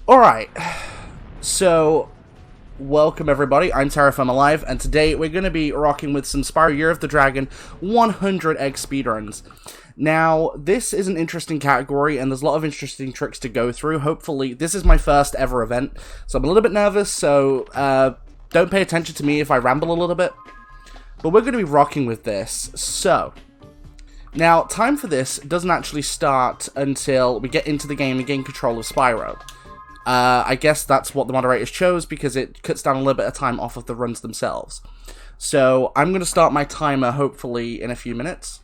Alright, so welcome everybody, I'm TerraFirmaLive, and today we're going to be rocking with some Spyro Year of the Dragon 100 egg speedruns. Now, this is an interesting category, and there's a lot of interesting tricks to go through. Hopefully, this is my first ever event, so I'm a little bit nervous, so don't pay attention to me if I ramble a little bit. But we're going to be rocking with this, so... Now, time for this doesn't actually start until we get into the game and gain control of Spyro. I guess that's what the moderators chose because it cuts down a little bit of time off of the runs themselves. So I'm going to start my timer hopefully in a few minutes.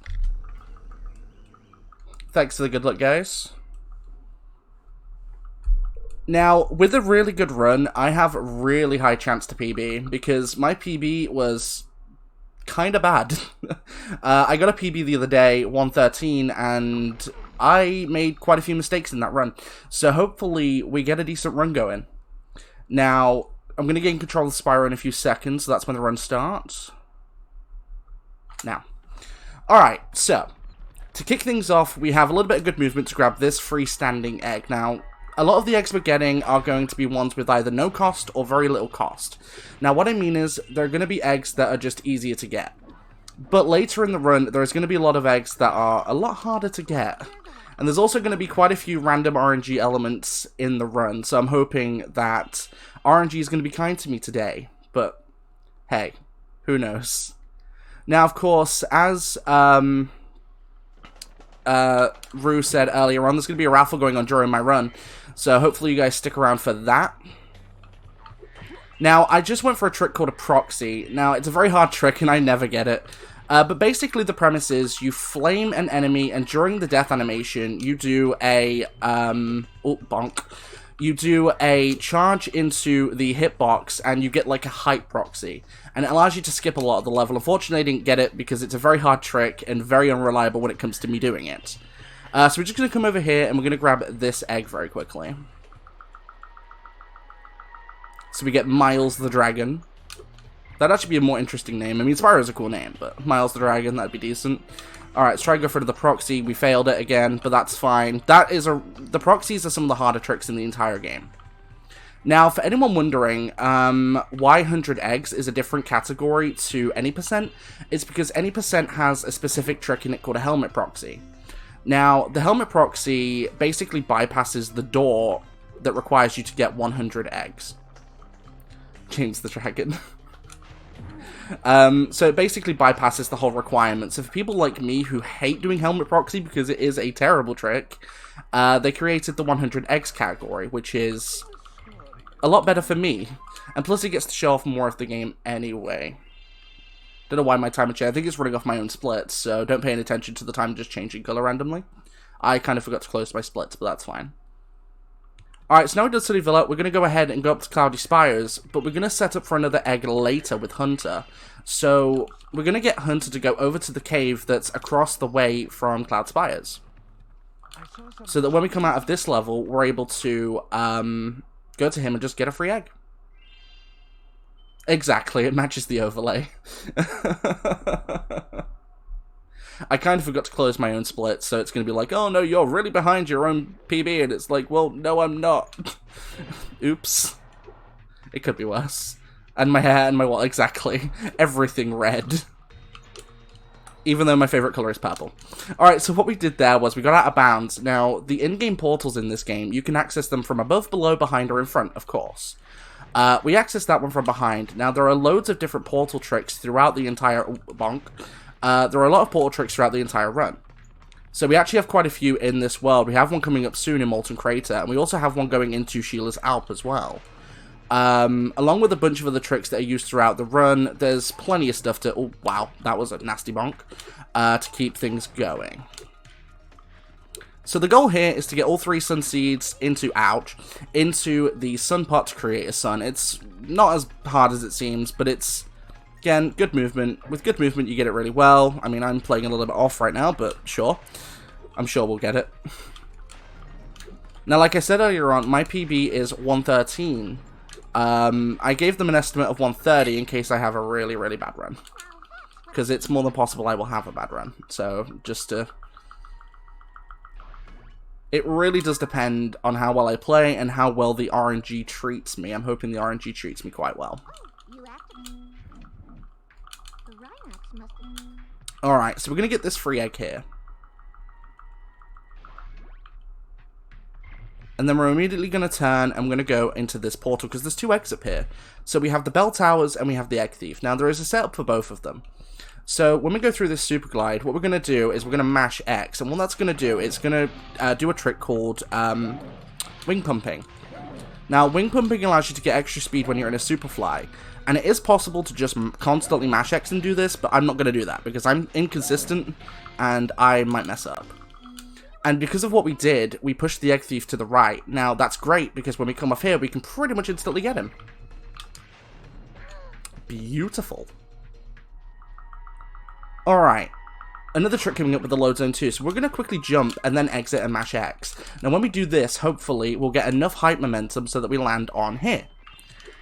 Thanks for the good luck, guys. Now, with a really good run, I have really high chance to PB because my PB was kind of bad. I got a PB the other day, 113, and I made quite a few mistakes in that run. So hopefully we get a decent run going. Now, I'm going to gain control of Spyro in a few seconds, so that's when the run starts. Now. Alright, so, to kick things off, we have a little bit of good movement to grab this freestanding egg. Now, a lot of the eggs we're getting are going to be ones with either no cost or very little cost. Now, what I mean is, there are going to be eggs that are just easier to get. But later in the run, there's going to be a lot of eggs that are a lot harder to get. And there's also going to be quite a few random RNG elements in the run, so I'm hoping that RNG is going to be kind to me today. But, hey, who knows? Now, of course, as Rue said earlier on, there's going to be a raffle going on during my run. So hopefully you guys stick around for that. Now, I just went for a trick called a proxy. Now, it's a very hard trick and I never get it. But basically the premise is you flame an enemy and during the death animation you do a, you do a charge into the hitbox and you get like a height proxy. And it allows you to skip a lot of the level. Unfortunately, I didn't get it because it's a very hard trick and very unreliable when it comes to me doing it. So we're just going to come over here and we're going to grab this egg very quickly. So we get Miles the Dragon. That'd actually be a more interesting name. I mean, Spyro's a cool name, but Miles the Dragon, that'd be decent. Alright, let's try and go for the proxy. We failed it again, but that's fine. The proxies are some of the harder tricks in the entire game. Now, for anyone wondering why 100 eggs is a different category to any percent, it's because any percent has a specific trick in it called a helmet proxy. Now, the helmet proxy basically bypasses the door that requires you to get 100 eggs. James the Dragon. So it basically bypasses the whole requirement. So for people like me who hate doing helmet proxy because it is a terrible trick, they created the 100 eggs category, which is a lot better for me. And plus it gets to show off more of the game anyway. Don't know why my timer changed. I think it's running off my own splits, so don't pay any attention to the time just changing color randomly. I kind of forgot to close my splits, but that's fine. Alright, so now we're done Sunny Villa. We're going to go ahead and go up to Cloudy Spires, but we're going to set up for another egg later with Hunter. So we're going to get Hunter to go over to the cave that's across the way from Cloud Spires. So that when we come out of this level, we're able to go to him and just get a free egg. Exactly, it matches the overlay. I kind of forgot to close my own split, so it's going to be like, oh no, you're really behind your own PB, and it's like, well, no, I'm not. Oops. It could be worse. And my hair and my wall, exactly. Everything red. Even though my favorite color is purple. Alright, so what we did there was we got out of bounds. Now, the in-game portals in this game, you can access them from above, below, behind, or in front, of course. We accessed that one from behind. Now, there are loads of different portal tricks throughout the entire... bonk. There are a lot of portal tricks throughout the entire run. So we actually have quite a few in this world. We have one coming up soon in Molten Crater, and we also have one going into Sheila's Alp as well. Along with a bunch of other tricks that are used throughout the run, there's plenty of stuff to... oh, wow, that was a nasty bonk. To keep things going. So the goal here is to get all 3 sun seeds into the sun pot to create a sun. It's not as hard as it seems, but it's, again, good movement. With good movement, you get it really well. I mean, I'm playing a little bit off right now, but sure. I'm sure we'll get it. Now, like I said earlier on, my PB is 113. I gave them an estimate of 130 in case I have a really, really bad run. Because it's more than possible I will have a bad run. So, just to It really does depend on how well I play and how well the RNG treats me. I'm hoping the RNG treats me quite well. Alright, so we're going to get this free egg here. And then we're immediately going to turn and we're going to go into this portal because there's 2 eggs up here. So we have the bell towers and we have the egg thief. Now there is a setup for both of them. So when we go through this super glide, what we're going to do is we're going to mash X. And what that's going to do, it's going to do a trick called wing pumping. Now wing pumping allows you to get extra speed when you're in a super fly. And it is possible to just constantly mash X and do this, but I'm not going to do that because I'm inconsistent and I might mess up. And because of what we did, we pushed the egg thief to the right. Now that's great because when we come off here, we can pretty much instantly get him. Beautiful. Alright. Another trick coming up with the load zone too. So we're going to quickly jump and then exit and mash X. Now when we do this, hopefully we'll get enough height momentum so that we land on here.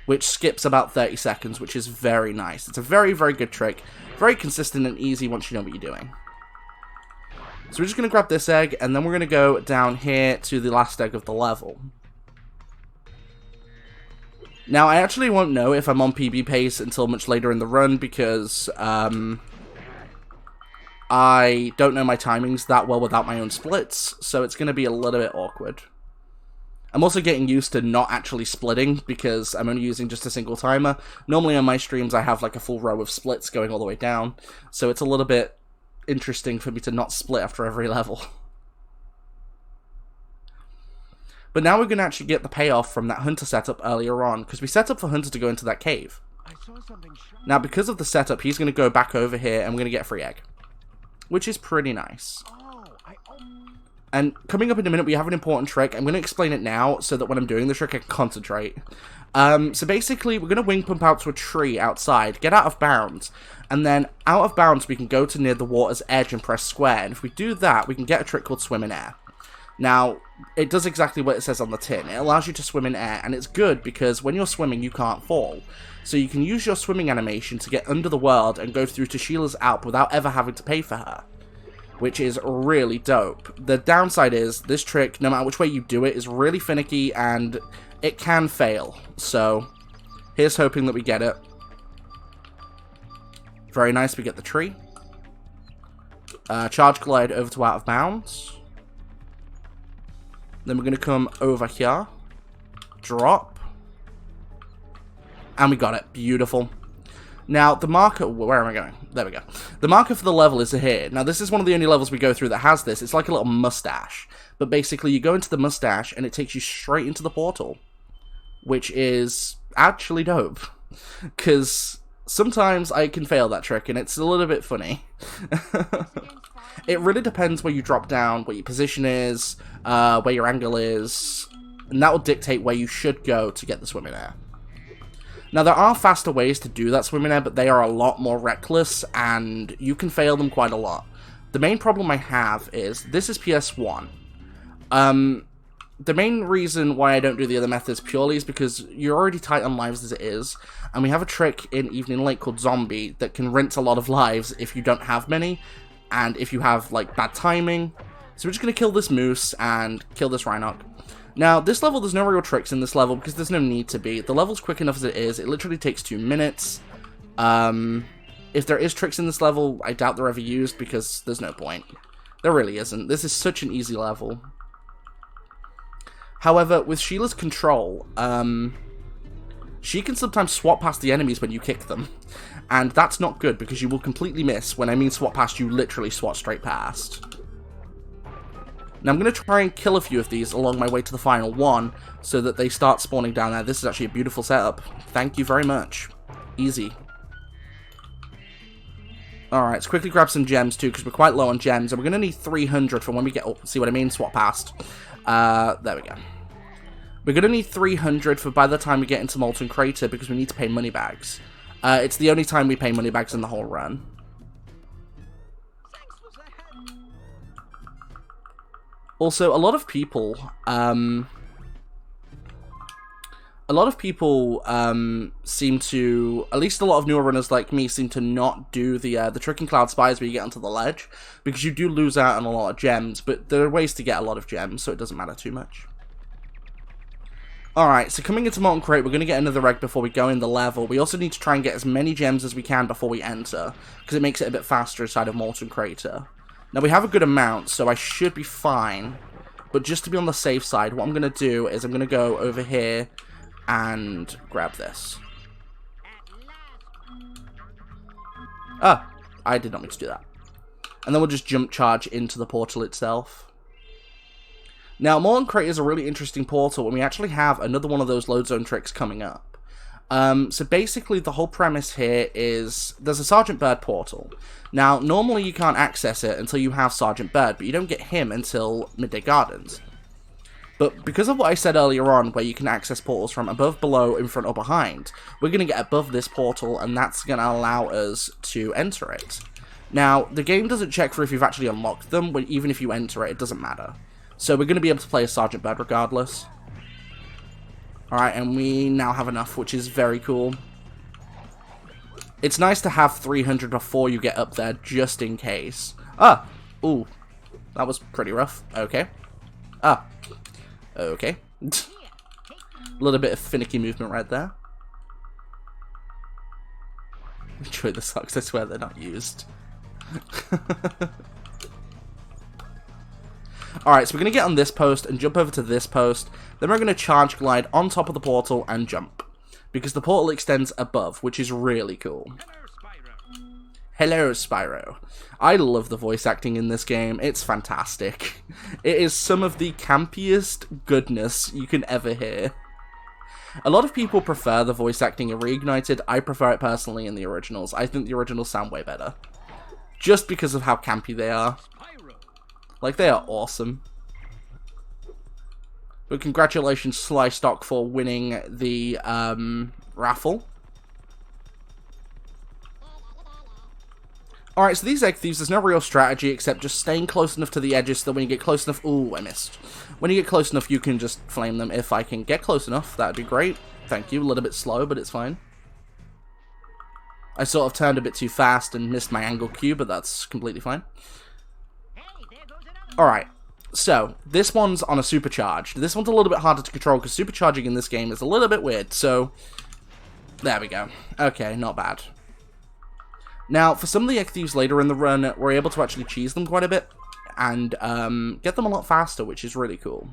Which skips about 30 seconds, which is very nice. It's a very, very good trick. Very consistent and easy once you know what you're doing. So we're just going to grab this egg, and then we're going to go down here to the last egg of the level. Now, I actually won't know if I'm on PB pace until much later in the run, because I don't know my timings that well without my own splits, so it's going to be a little bit awkward. I'm also getting used to not actually splitting because I'm only using just a single timer. Normally on my streams I have like a full row of splits going all the way down, so it's a little bit interesting for me to not split after every level. But now we're going to actually get the payoff from that Hunter setup earlier on, because we set up for Hunter to go into that cave. Now because of the setup, he's going to go back over here and we're going to get a free egg, which is pretty nice. And coming up in a minute, we have an important trick. I'm going to explain it now so that when I'm doing the trick, I can concentrate. So basically, we're going to wing pump out to a tree outside, get out of bounds, and then out of bounds, we can go to near the water's edge and press square. And if we do that, we can get a trick called swim in air. Now, it does exactly what it says on the tin. It allows you to swim in air, and it's good because when you're swimming, you can't fall. So you can use your swimming animation to get under the world and go through to Sheila's Alp without ever having to pay for her, which is really dope. The downside is, this trick, no matter which way you do it, is really finicky, and it can fail. So, here's hoping that we get it. Very nice, we get the tree. Charge glide over to out of bounds. Then we're going to come over here. Drop. And we got it. Beautiful. Now, the marker... Where am I going? There we go. The marker for the level is here. Now, this is one of the only levels we go through that has this. It's like a little mustache. But basically, you go into the mustache, and it takes you straight into the portal. Which is actually dope. Because sometimes I can fail that trick, and it's a little bit funny. It really depends where you drop down, what your position is, where your angle is. And that will dictate where you should go to get the swim in air. Now, there are faster ways to do that swim in air, but they are a lot more reckless, and you can fail them quite a lot. The main problem I have is, this is PS1. The main reason why I don't do the other methods purely is because you're already tight on lives as it is, and we have a trick in Evening Lake called Zombie that can rinse a lot of lives if you don't have many, and if you have, like, bad timing. So we're just going to kill this moose and kill this Rhinoc. Now, this level, there's no real tricks in this level because there's no need to be. The level's quick enough as it is. It literally takes 2 minutes. If there is tricks in this level, I doubt they're ever used because there's no point. There really isn't. This is such an easy level. However, with Sheila's control, she can sometimes swap past the enemies when you kick them. And that's not good because you will completely miss. When I mean swap past, you literally swat straight past. Now I'm going to try and kill a few of these along my way to the final one, so that they start spawning down there. This is actually a beautiful setup. Thank you very much. Easy. Alright, let's quickly grab some gems too, because we're quite low on gems, and we're going to need 300 for when we get... Oh, see what I mean? Swap past. There we go. We're going to need 300 for by the time we get into Molten Crater, because we need to pay money bags. It's the only time we pay money bags in the whole run. Also, a lot of people a lot of people seem to, at least a lot of newer runners like me, seem to not do the Tricking Cloud Spies where you get onto the ledge, because you do lose out on a lot of gems, but there are ways to get a lot of gems, so it doesn't matter too much. Alright, so coming into Molten Crate, we're going to get another egg before we go in the level. We also need to try and get as many gems as we can before we enter, because it makes it a bit faster inside of Molten Crater. Now, we have a good amount, so I should be fine, but just to be on the safe side, what I'm going to do is I'm going to go over here and grab this. Ah, I did not mean to do that. And then we'll just jump charge into the portal itself. Now, Molten Crate is a really interesting portal, and we actually have another one of those load zone tricks coming up. So basically, the whole premise here is there's a Sergeant Bird portal. Now, normally you can't access it until you have Sergeant Bird, but you don't get him until Midday Gardens. But because of what I said earlier on, where you can access portals from above, below, in front, or behind, we're going to get above this portal, and that's going to allow us to enter it. Now, the game doesn't check for if you've actually unlocked them, but even if you enter it, it doesn't matter. So we're going to be able to play as Sergeant Bird regardless. Alright, and we now have enough, which is very cool. It's nice to have 300 before you get up there, just in case. Ah! Ooh. That was pretty rough. Okay. Ah. Okay. A little bit of finicky movement right there. Enjoy the socks, I swear they're not used. Alright, so we're going to get on this post and jump over to this post. Then we're going to charge glide on top of the portal and jump. Because the portal extends above, which is really cool. Hello, Spyro. I love the voice acting in this game. It's fantastic. It is some of the campiest goodness you can ever hear. A lot of people prefer the voice acting in Reignited. I prefer it personally in the originals. I think the originals sound way better. Just because of how campy they are. Like, they are awesome. But congratulations, Slystock, for winning the raffle. Alright, so these egg thieves, there's no real strategy except just staying close enough to the edges so that when you get close enough... Ooh, I missed. When you get close enough, you can just flame them. If I can get close enough, that'd be great. Thank you. A little bit slow, but it's fine. I sort of turned a bit too fast and missed my angle cue, but that's completely fine. Alright, so this one's on a supercharged. This one's a little bit harder to control because supercharging in this game is a little bit weird, so there we go. Okay, not bad. Now, for some of the egg thieves later in the run, we're able to actually cheese them quite a bit and get them a lot faster, which is really cool.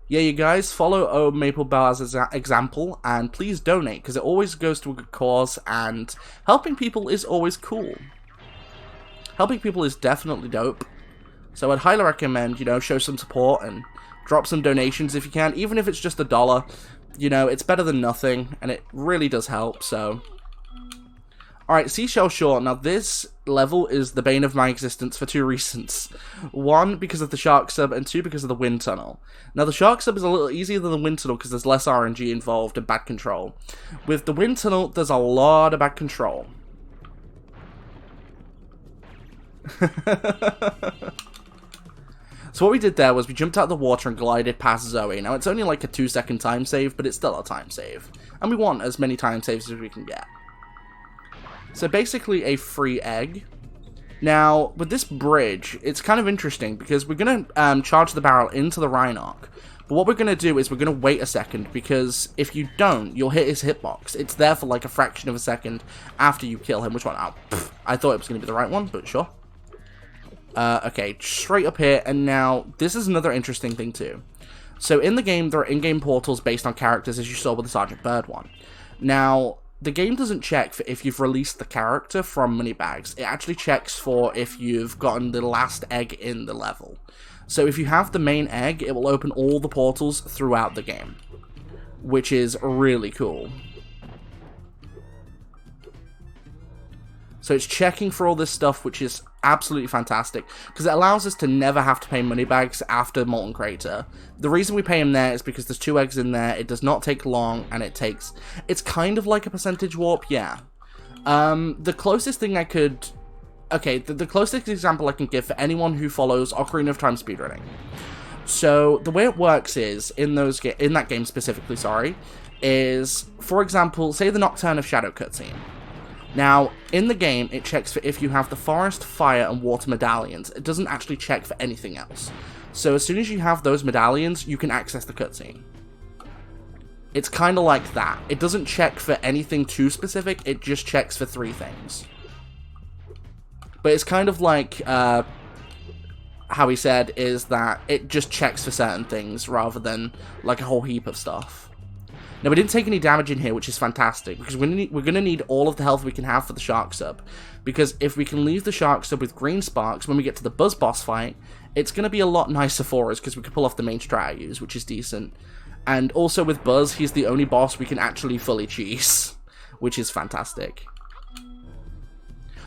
Yeah, you guys, follow Maple Bar's example, and please donate, because it always goes to a good cause, and helping people is always cool. Helping people is definitely dope, so I'd highly recommend, you know, show some support, and drop some donations if you can, even if it's just $1. You know, it's better than nothing, and it really does help, so... Alright, Seashell Shore. Now, this level is the bane of my existence for 2 reasons. 1, because of the Shark Sub, and 2, because of the Wind Tunnel. Now, the Shark Sub is a little easier than the Wind Tunnel because there's less RNG involved and bad control. With the Wind Tunnel, there's a lot of bad control. So what we did there was we jumped out of the water and glided past Zoe. Now, it's only like a 2-second time save, but it's still a time save. And we want as many time saves as we can get. So basically a free egg. Now, with this bridge, it's kind of interesting because we're going to charge the barrel into the Rhinoc. But what we're going to do is we're going to wait a second because if you don't, you'll hit his hitbox. It's there for like a fraction of a second after you kill him. Which one? Oh, I thought it was going to be the right one, but sure. Okay, straight up here. And now, this is another interesting thing too. So in the game, there are in-game portals based on characters as you saw with the Sergeant Bird one. Now... the game doesn't check for if you've released the character from money bags. It actually checks for if you've gotten the last egg in the level. So if you have the main egg, it will open all the portals throughout the game, which is really cool. So it's checking for all this stuff, which is absolutely fantastic, because it allows us to never have to pay money bags after Molten Crater. The reason we pay them there is because there's 2 eggs in there, it does not take long, and it's kind of like a percentage warp, yeah. The closest thing I could okay, the closest example I can give for anyone who follows Ocarina of Time speedrunning. So, the way it works is, in that game specifically, sorry, is, for example, say the Nocturne of Shadow cutscene. Now, in the game, it checks for if you have the Forest, Fire, and Water medallions. It doesn't actually check for anything else. So, as soon as you have those medallions, you can access the cutscene. It's kind of like that. It doesn't check for anything too specific, it just checks for 3 things. But it's kind of like, how he said, is that it just checks for certain things, rather than, like, a whole heap of stuff. Now, we didn't take any damage in here, which is fantastic, because we're going to need all of the health we can have for the Shark Sub. Because if we can leave the Shark Sub with green sparks when we get to the Buzz boss fight, it's going to be a lot nicer for us, because we can pull off the main strat I use, which is decent. And also with Buzz, he's the only boss we can actually fully cheese, which is fantastic.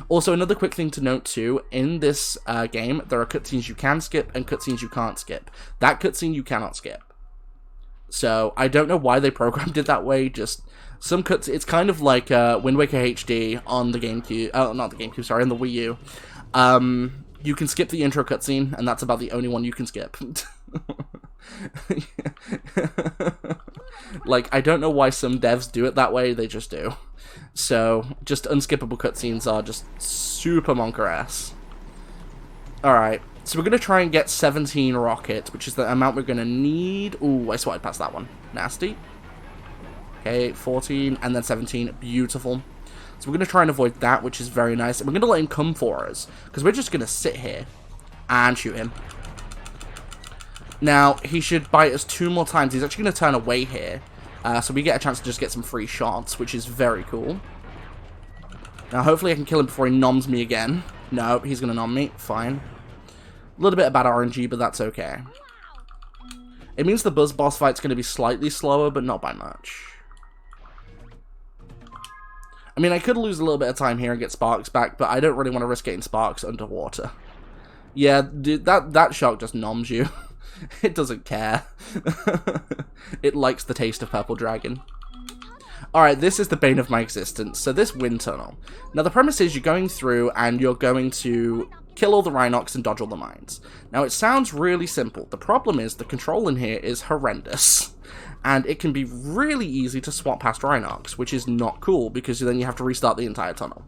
Also, another quick thing to note too, in this game, there are cutscenes you can skip and cutscenes you can't skip. That cutscene you cannot skip. So, I don't know why they programmed it that way, just some cutscenes. It's kind of like Wind Waker HD on the GameCube, not the GameCube, sorry, on the Wii U. You can skip the intro cutscene, and that's about the only one you can skip. Like, I don't know why some devs do it that way, they just do. So, just unskippable cutscenes are just super monker-ass. Alright, so we're going to try and get 17 rockets, which is the amount we're going to need. Ooh, I swatted past that one. Nasty. Okay, 14, and then 17. Beautiful. So we're going to try and avoid that, which is very nice. And we're going to let him come for us, because we're just going to sit here and shoot him. Now, he should bite us 2 more times. He's actually going to turn away here. So we get a chance to just get some free shots, which is very cool. Now, hopefully I can kill him before he noms me again. No, he's going to nom me. Fine. A little bit of bad RNG, but that's okay. It means the Buzz boss fight's going to be slightly slower, but not by much. I mean, I could lose a little bit of time here and get Sparks back, but I don't really want to risk getting Sparks underwater. Yeah, dude, that shark just noms you. It doesn't care. It likes the taste of Purple Dragon. Alright, this is the bane of my existence. So this wind tunnel. Now the premise is you're going through and you're going to kill all the Rhinox and dodge all the mines. Now it sounds really simple. The problem is the control in here is horrendous. And it can be really easy to swap past Rhinox, which is not cool because then you have to restart the entire tunnel.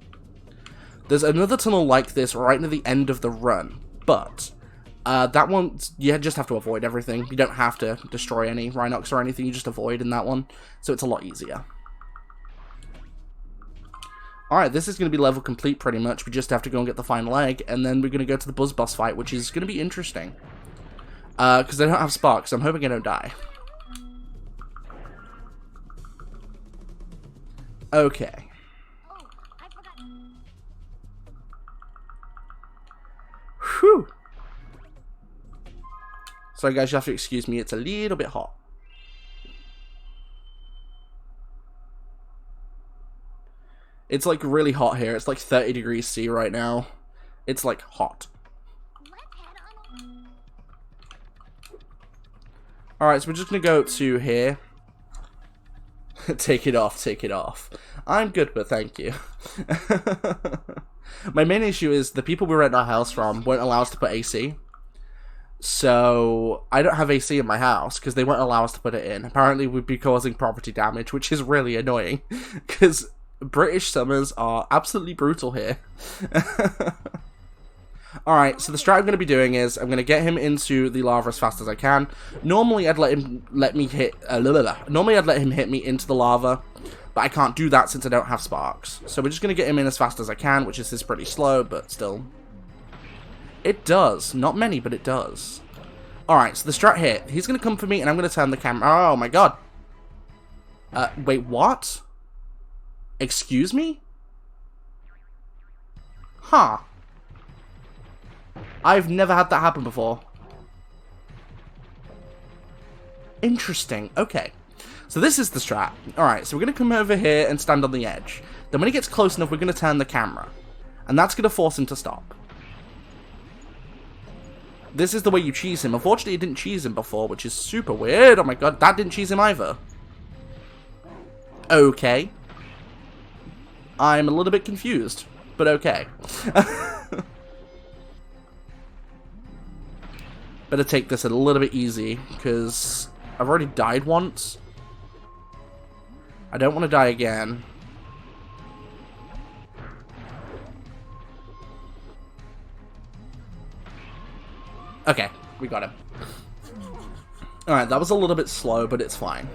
There's another tunnel like this right near the end of the run, but that one, you just have to avoid everything. You don't have to destroy any Rhinox or anything, you just avoid in that one, so it's a lot easier. Alright, this is going to be level complete pretty much. We just have to go and get the final egg, and then we're going to go to the Buzz boss fight, which is going to be interesting. Because they don't have Sparks, so I'm hoping I don't die. Okay. Whew. Sorry guys, you have to excuse me, it's a little bit hot. It's like really hot here, it's like 30 degrees C right now. It's like hot. Alright, so we're just gonna go to here. Take it off, take it off. I'm good, but thank you. My main issue is the people we rent our house from won't allow us to put AC. So, I don't have AC in my house, because they won't allow us to put it in. Apparently, we'd be causing property damage, which is really annoying, because British summers are absolutely brutal here. Alright, so the strat I'm going to be doing is, I'm going to get him into the lava as fast as I can. Normally, I'd let him hit me into the lava, but I can't do that since I don't have sparks. So we're just going to get him in as fast as I can, which is pretty slow, but still. It does. Not many, but it does. Alright, so the strat here. He's going to come for me, and I'm going to turn the camera. Oh, my God. Wait, what? Excuse me? Huh. I've never had that happen before. Interesting. Okay. So this is the strat. Alright, so we're going to come over here and stand on the edge. Then when he gets close enough, we're going to turn the camera. And that's going to force him to stop. This is the way you cheese him. Unfortunately, it didn't cheese him before, which is super weird. Oh my God, that didn't cheese him either. Okay. I'm a little bit confused, but okay. Better take this a little bit easy, because I've already died once. I don't want to die again. Okay, we got him. Alright, that was a little bit slow, but it's fine.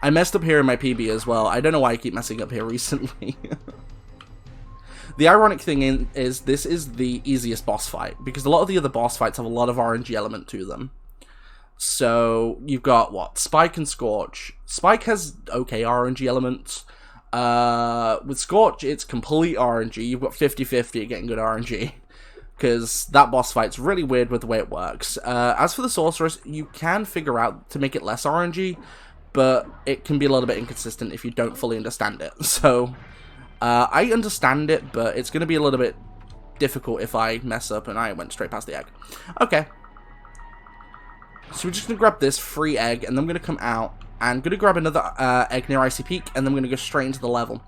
I messed up here in my PB as well. I don't know why I keep messing up here recently. The ironic thing is this is the easiest boss fight, because a lot of the other boss fights have a lot of RNG element to them. So, you've got, what, Spike and Scorch. Spike has okay RNG elements. With Scorch, it's complete RNG. You've got 50-50 at getting good RNG. Because that boss fight's really weird with the way it works. As for the Sorceress, you can figure out to make it less RNG, but it can be a little bit inconsistent if you don't fully understand it. So, I understand it, but it's going to be a little bit difficult if I mess up, and I went straight past the egg. Okay. So we're just going to grab this free egg, and then I'm going to come out, and going to grab another egg near Icy Peak, and then we're going to go straight into the level.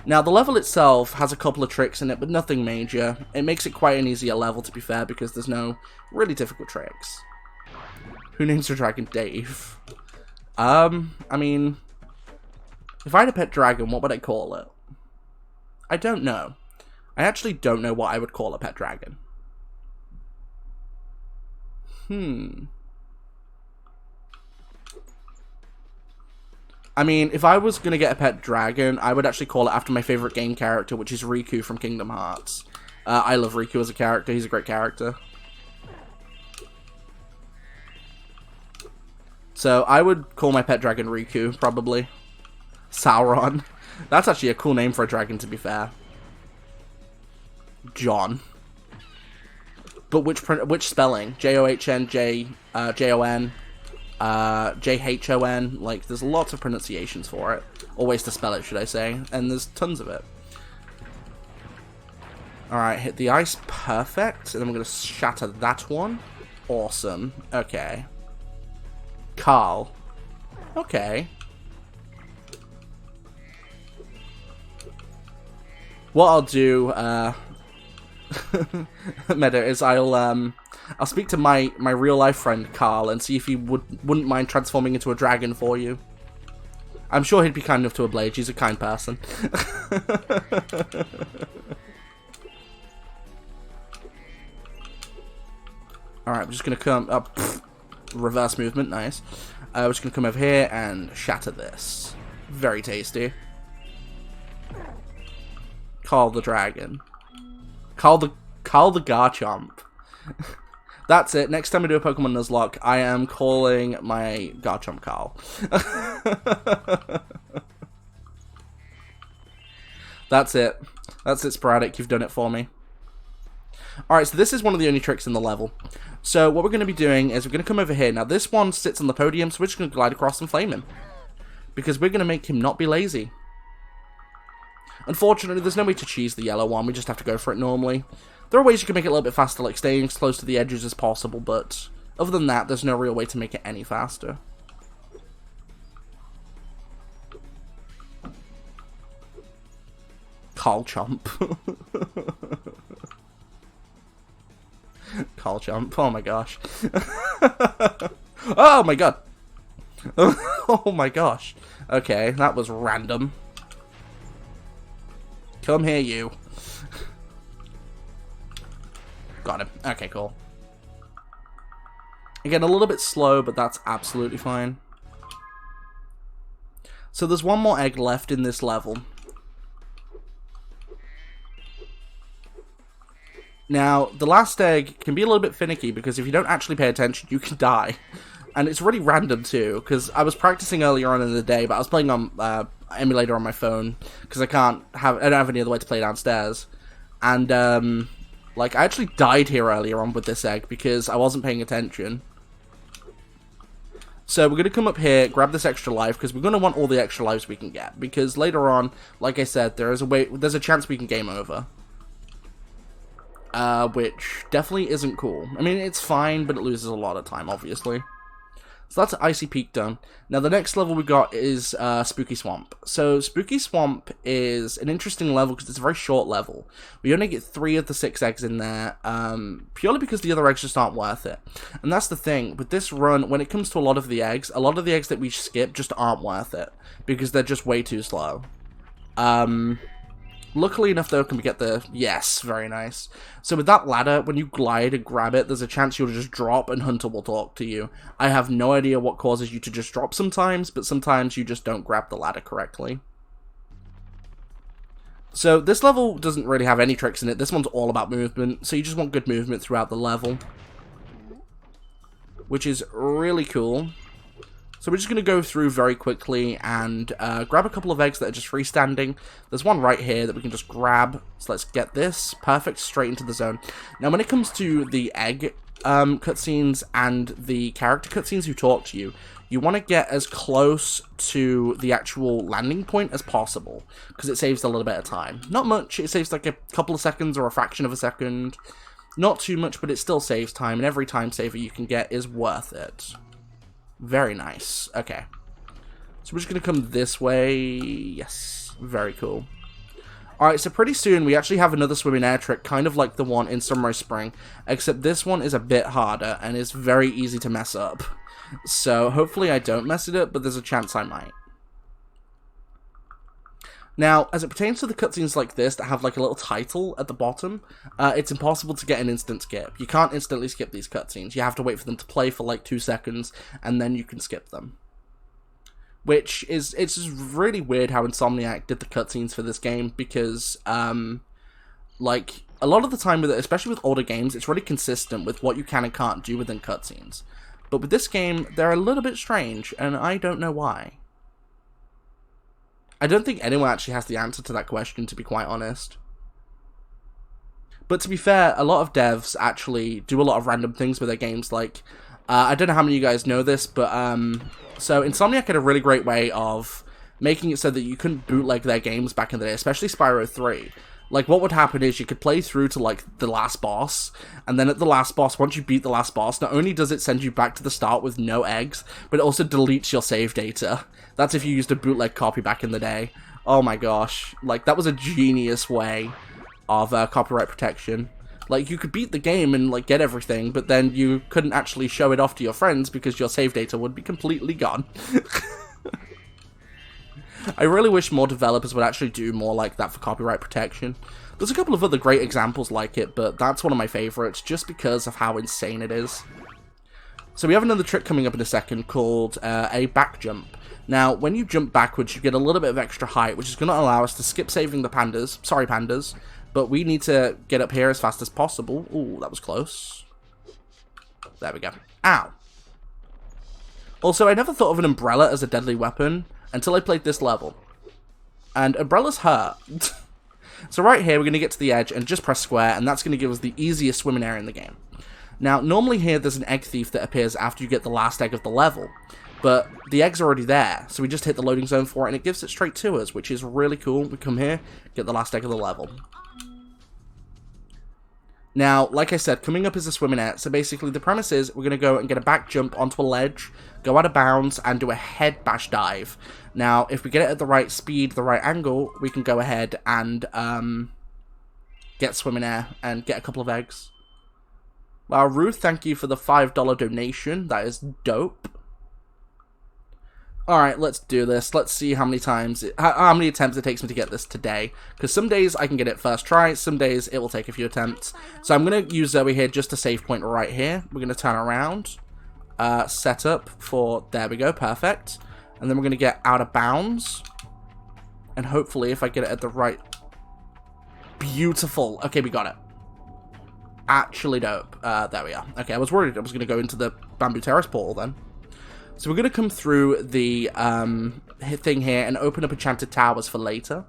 Now, the level itself has a couple of tricks in it, but nothing major. It makes it quite an easier level, to be fair, because there's no really difficult tricks. Who names their dragon Dave? I mean, if I had a pet dragon, what would I call it? I don't know. I actually don't know what I would call a pet dragon. I mean, if I was going to get a pet dragon, I would actually call it after my favorite game character, which is Riku from Kingdom Hearts. I love Riku as a character. He's a great character. So, I would call my pet dragon Riku, probably. Sauron. That's actually a cool name for a dragon, to be fair. John. But which spelling? John, Jon, Jhon. Like, there's lots of pronunciations for it. Or ways to spell it, should I say. And there's tons of it. Alright, hit the ice. Perfect. And then we're going to shatter that one. Awesome. Okay. Carl. Okay. What I'll do, Meta, is I'll speak to my real life friend Carl and see if he wouldn't mind transforming into a dragon for you. I'm sure he'd be kind enough to oblige. He's a kind person. Alright, we're just gonna come up. Reverse movement, nice. We're just gonna come over here and shatter this. Very tasty. Carl the dragon. Carl the Garchomp. That's it. Next time I do a Pokemon Nuzlocke, I am calling my Garchomp Carl. That's it. That's it, Sporadic. You've done it for me. Alright, so this is one of the only tricks in the level. So what we're going to be doing is we're going to come over here. Now, this one sits on the podium, so we're just going to glide across and flame him. Because we're going to make him not be lazy. Unfortunately, there's no way to cheese the yellow one. We just have to go for it normally. There are ways you can make it a little bit faster, like staying as close to the edges as possible, but other than that, there's no real way to make it any faster. Carl Chomp. Carl Chomp. Oh my gosh. Oh my god. Oh my gosh. Okay, that was random. Come here, you. Got him. Okay, cool. Again, a little bit slow, but that's absolutely fine. So there's one more egg left in this level. Now, the last egg can be a little bit finicky, because if you don't actually pay attention, you can die. And it's really random, too, because I was practicing earlier on in the day, but I was playing on emulator on my phone, because I don't have any other way to play downstairs. And, like, I actually died here earlier on with this egg, because I wasn't paying attention. So we're going to come up here, grab this extra life, because we're going to want all the extra lives we can get, because later on, like I said, there's a chance we can game over. Which definitely isn't cool. I mean, it's fine, but it loses a lot of time, obviously. So that's Icy Peak done. Now the next level we got is Spooky Swamp. So Spooky Swamp is an interesting level because it's a very short level. We only get 3 of the 6 eggs in there, purely because the other eggs just aren't worth it. And that's the thing, with this run, when it comes to a lot of the eggs that we skip just aren't worth it, because they're just way too slow. Luckily enough, though, can we get the... Yes, very nice. So with that ladder, when you glide and grab it, there's a chance you'll just drop and Hunter will talk to you. I have no idea what causes you to just drop sometimes, but sometimes you just don't grab the ladder correctly. So this level doesn't really have any tricks in it. This one's all about movement, so you just want good movement throughout the level, which is really cool. So we're just going to go through very quickly and grab a couple of eggs that are just freestanding. There's one right here that we can just grab. So let's get this. Perfect, straight into the zone. Now when it comes to the egg cutscenes and the character cutscenes who talk to you, you want to get as close to the actual landing point as possible, because it saves a little bit of time. Not much, it saves like a couple of seconds or a fraction of a second. Not too much, but it still saves time, and every time saver you can get is worth it. Very nice. Okay. So we're just going to come this way. Yes. Very cool. Alright, so pretty soon we actually have another swimming air trick, kind of like the one in Sunrise Spring, except this one is a bit harder and is very easy to mess up. So hopefully I don't mess it up, but there's a chance I might. Now, as it pertains to the cutscenes like this that have like a little title at the bottom, it's impossible to get an instant skip. You can't instantly skip these cutscenes. You have to wait for them to play for like 2 seconds, and then you can skip them. Which is, it's just really weird how Insomniac did the cutscenes for this game, because, like, a lot of the time, with it, especially with older games, it's really consistent with what you can and can't do within cutscenes. But with this game, they're a little bit strange, and I don't know why. I don't think anyone actually has the answer to that question, to be quite honest. But to be fair, a lot of devs actually do a lot of random things with their games, like, I don't know how many of you guys know this, but, so Insomniac had a really great way of making it so that you couldn't bootleg their games back in the day, especially Spyro 3. Like, what would happen is you could play through to, like, the last boss, and then at the last boss, once you beat the last boss, not only does it send you back to the start with no eggs, but it also deletes your save data. That's if you used a bootleg copy back in the day. Oh my gosh. Like, that was a genius way of copyright protection. Like, you could beat the game and, like, get everything, but then you couldn't actually show it off to your friends because your save data would be completely gone. I really wish more developers would actually do more like that for copyright protection. There's a couple of other great examples like it, but that's one of my favorites just because of how insane it is. So we have another trick coming up in a second called a back jump. Now, when you jump backwards, you get a little bit of extra height, which is going to allow us to skip saving the pandas. Sorry, pandas. But we need to get up here as fast as possible. Ooh, that was close. There we go. Ow. Also, I never thought of an umbrella as a deadly weapon until I played this level. And umbrellas hurt. So right here, we're going to get to the edge and just press square, and that's going to give us the easiest swimming area in the game. Now, normally here, there's an egg thief that appears after you get the last egg of the level. But the egg's already there, so we just hit the loading zone for it, and it gives it straight to us, which is really cool. We come here, get the last egg of the level. Now, like I said, coming up is a swimming area, so basically the premise is we're going to go and get a back jump onto a ledge, go out of bounds, and do a head bash dive. Now, if we get it at the right speed, the right angle, we can go ahead and get swimming air and get a couple of eggs. Well, Ruth, thank you for the $5 donation. That is dope. Alright, let's do this. Let's see how many attempts it takes me to get this today. Because some days I can get it first try, some days it will take a few attempts. So I'm going to use Zoe here just to save point right here. We're going to turn around. Set up for... There we go, perfect. And then we're going to get out of bounds. And hopefully if I get it at the right... Beautiful. Okay, we got it. Actually dope. There we are. Okay, I was worried I was going to go into the Bamboo Terrace portal then. So we're going to come through the thing here and open up Enchanted Towers for later.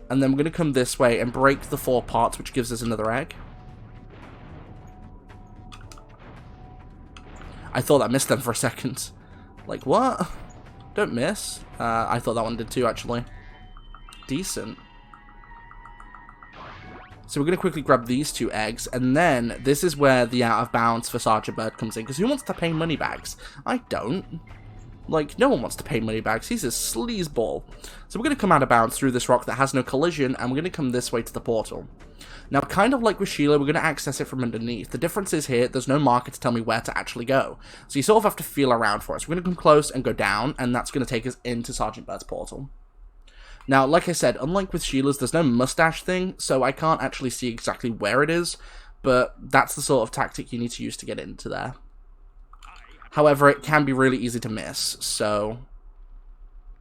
And then we're going to come this way and break the 4 parts, which gives us another egg. I thought I missed them for a second. Like, what? Don't miss. I thought that one did too, actually. Decent. So we're going to quickly grab these 2 eggs, and then this is where the out of bounds for Sergeant Bird comes in, because who wants to pay money bags? I don't. Like, no one wants to pay money bags. He's a sleazeball. So we're going to come out of bounds through this rock that has no collision, and we're going to come this way to the portal. Now, kind of like with Sheila, we're going to access it from underneath. The difference is here, there's no marker to tell me where to actually go. So you sort of have to feel around for it. So we're going to come close and go down, and that's going to take us into Sergeant Bird's portal. Now, like I said, unlike with Sheila's, there's no mustache thing, so I can't actually see exactly where it is, but that's the sort of tactic you need to use to get into there. However, it can be really easy to miss, so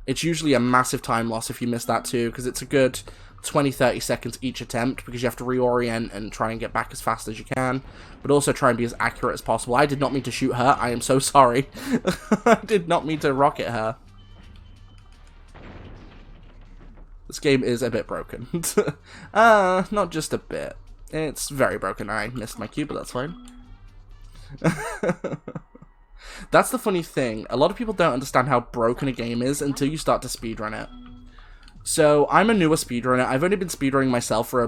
it's usually a massive time loss if you miss that too, because it's a good 20-30 seconds each attempt, because you have to reorient and try and get back as fast as you can, but also try and be as accurate as possible. I did not mean to shoot her, I am so sorry. I did not mean to rocket her. This game is a bit broken. Not just a bit. It's very broken. I missed my cue, but that's fine. That's the funny thing. A lot of people don't understand how broken a game is until you start to speedrun it. So, I'm a newer speedrunner. I've only been speedrunning myself for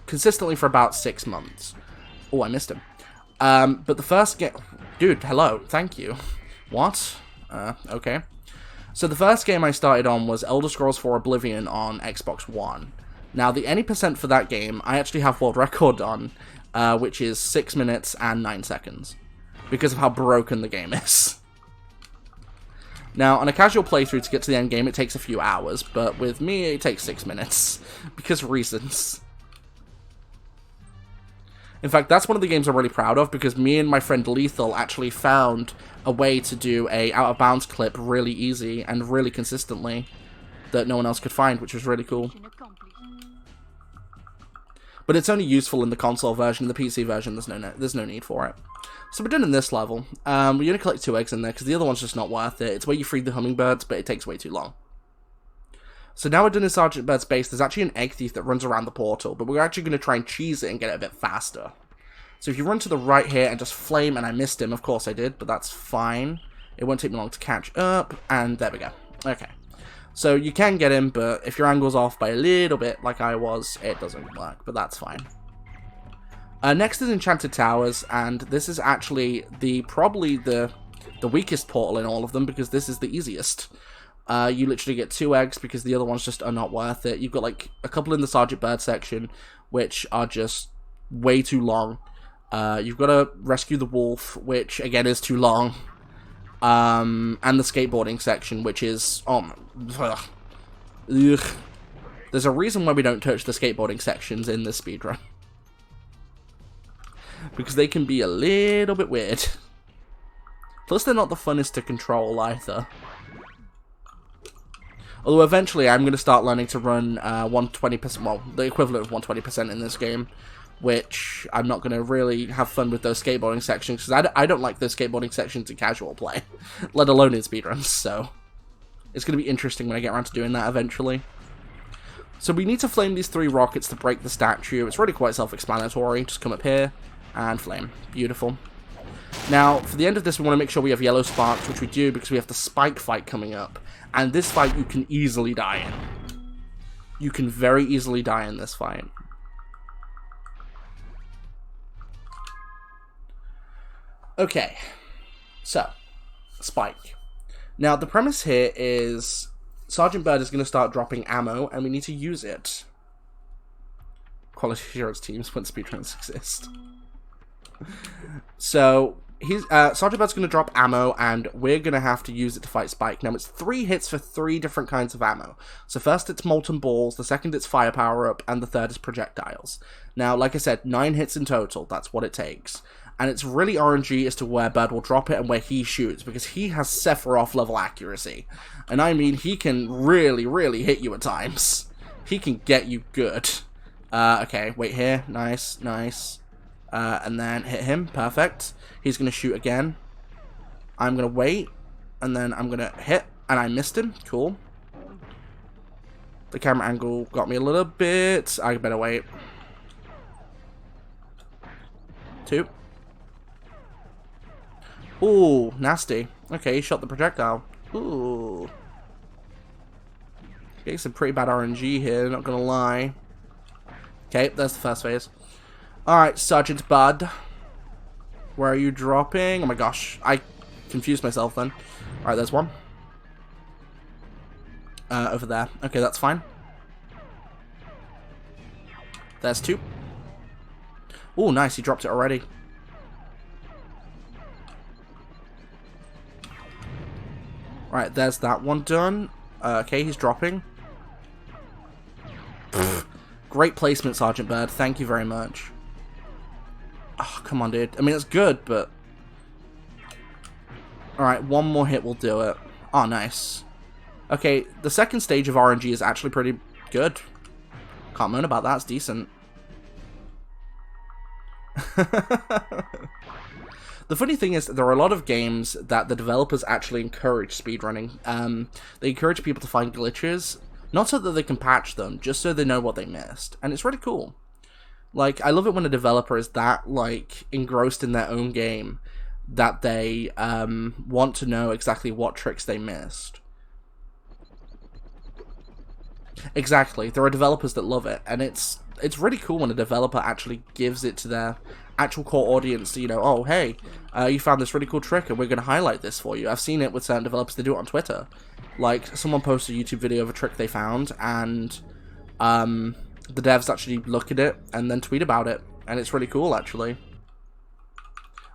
consistently for about 6 months. Oh, I missed him. But the first game... Dude, hello. Thank you. What? Okay. So the first game I started on was Elder Scrolls 4 Oblivion on Xbox One. Now, the any percent for that game, I actually have world record on, which is 6 minutes and 9 seconds, because of how broken the game is. Now, on a casual playthrough to get to the end game, it takes a few hours, but with me, it takes 6 minutes, because reasons. In fact, that's one of the games I'm really proud of, because me and my friend Lethal actually found a way to do a out-of-bounds clip really easy and really consistently that no one else could find, which was really cool. But it's only useful in the console version. In the PC version, there's no need for it. So we're done in this level. We're going to collect 2 eggs in there, because the other one's just not worth it. It's where you freed the hummingbirds, but it takes way too long. So now we're done in Sergeant Bird's base. There's actually an egg thief that runs around the portal, but we're actually going to try and cheese it and get it a bit faster. So if you run to the right here and just flame, and I missed him, of course I did, but that's fine. It won't take me long to catch up, and there we go. Okay. So you can get him, but if your angle's off by a little bit, like I was, it doesn't work, but that's fine. Next is Enchanted Towers, and this is actually probably the weakest portal in all of them, because this is the easiest. You literally get 2 eggs, because the other ones just are not worth it. You've got like a couple in the Sergeant Bird section, which are just way too long. You've got to rescue the wolf, which again is too long. And the skateboarding section, which is... ugh. There's a reason why we don't touch the skateboarding sections in this speedrun. Because they can be a little bit weird. Plus, they're not the funnest to control either. Although eventually I'm going to start learning to run 120%, well, the equivalent of 120% in this game. Which I'm not going to really have fun with those skateboarding sections, because I don't like those skateboarding sections in casual play, let alone in speedruns, so it's going to be interesting when I get around to doing that eventually. So we need to flame these 3 rockets to break the statue. It's really quite self-explanatory. Just come up here and flame. Beautiful. Now, for the end of this, we want to make sure we have yellow sparks, which we do because we have the spike fight coming up, and this fight you can easily die in. You can very easily die in this fight. Okay, so, Spike. Now, the premise here is Sergeant Bird is going to start dropping ammo, and we need to use it. Quality assurance teams when speedruns exist. So, Sergeant Bird's going to drop ammo, and we're going to have to use it to fight Spike. Now, it's 3 hits for 3 different kinds of ammo. So first it's molten balls, the second it's firepower up, and the third is projectiles. Now, like I said, 9 hits in total, that's what it takes. And it's really RNG as to where Bird will drop it and where he shoots, because he has Sephiroth level accuracy. And I mean, he can really, really hit you at times. He can get you good. Okay, wait here. Nice, nice. And then hit him. Perfect. He's going to shoot again. I'm going to wait. And then I'm going to hit. And I missed him. Cool. The camera angle got me a little bit. I better wait. 2. Ooh, nasty. Okay, he shot the projectile. Ooh. Getting some pretty bad RNG here, not gonna lie. Okay, there's the first phase. Alright, Sergeant Bud. Where are you dropping? Oh my gosh, I confused myself then. Alright, there's one. Over there. Okay, that's fine. There's two. Oh, nice, he dropped it already. Right, there's that one done. Okay, he's dropping. Pfft. Great placement, Sergeant Bird. Thank you very much. Oh, come on, dude. I mean, it's good, but... Alright, one more hit will do it. Oh, nice. Okay, the second stage of RNG is actually pretty good. Can't moan about that. It's decent. The funny thing is, there are a lot of games that the developers actually encourage speedrunning. They encourage people to find glitches, not so that they can patch them, just so they know what they missed. And it's really cool. Like, I love it when a developer is that, like, engrossed in their own game that they want to know exactly what tricks they missed. Exactly. There are developers that love it, and it's really cool when a developer actually gives it to their actual core audience, you know, oh, hey, you found this really cool trick, and we're going to highlight this for you. I've seen it with certain developers, they do it on Twitter. Like, someone posted a YouTube video of a trick they found, and the devs actually look at it, and then tweet about it, and it's really cool, actually.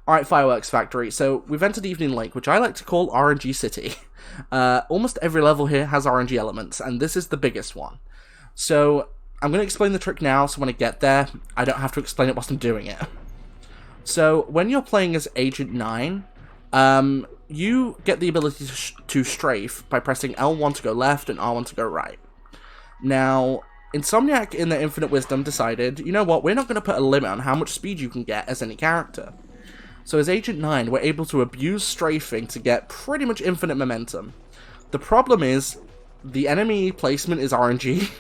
Alright, Fireworks Factory. So, we've entered Evening Lake, which I like to call RNG City. Almost every level here has RNG elements, and this is the biggest one. So, I'm going to explain the trick now, so when I get there, I don't have to explain it whilst I'm doing it. So, when you're playing as Agent 9, you get the ability to strafe by pressing L1 to go left and R1 to go right. Now, Insomniac, in their infinite wisdom, decided, you know what, we're not going to put a limit on how much speed you can get as any character. So as Agent 9, we're able to abuse strafing to get pretty much infinite momentum. The problem is, the enemy placement is RNG,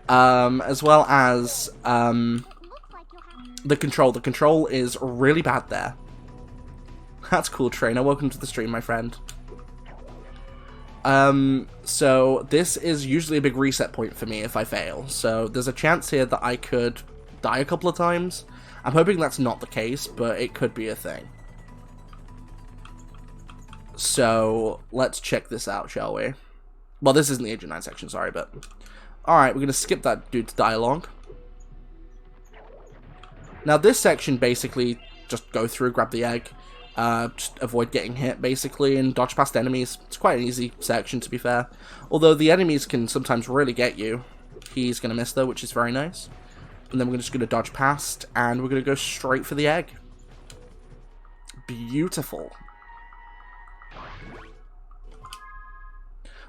as well as the control. The control is really bad there. That's cool, Trainer. Welcome to the stream, my friend. So this is usually a big reset point for me if I fail. So there's a chance here that I could die a couple of times. I'm hoping that's not the case, but it could be a thing. So, let's check this out, shall we? Well, this isn't the Agent 9 section, sorry, but... Alright, we're going to skip that dude's dialogue. Now, this section, basically, just go through, grab the egg, just avoid getting hit, basically, and dodge past enemies. It's quite an easy section, to be fair. Although, the enemies can sometimes really get you. He's going to miss, though, which is very nice. And then we're just going to dodge past, and we're going to go straight for the egg. Beautiful.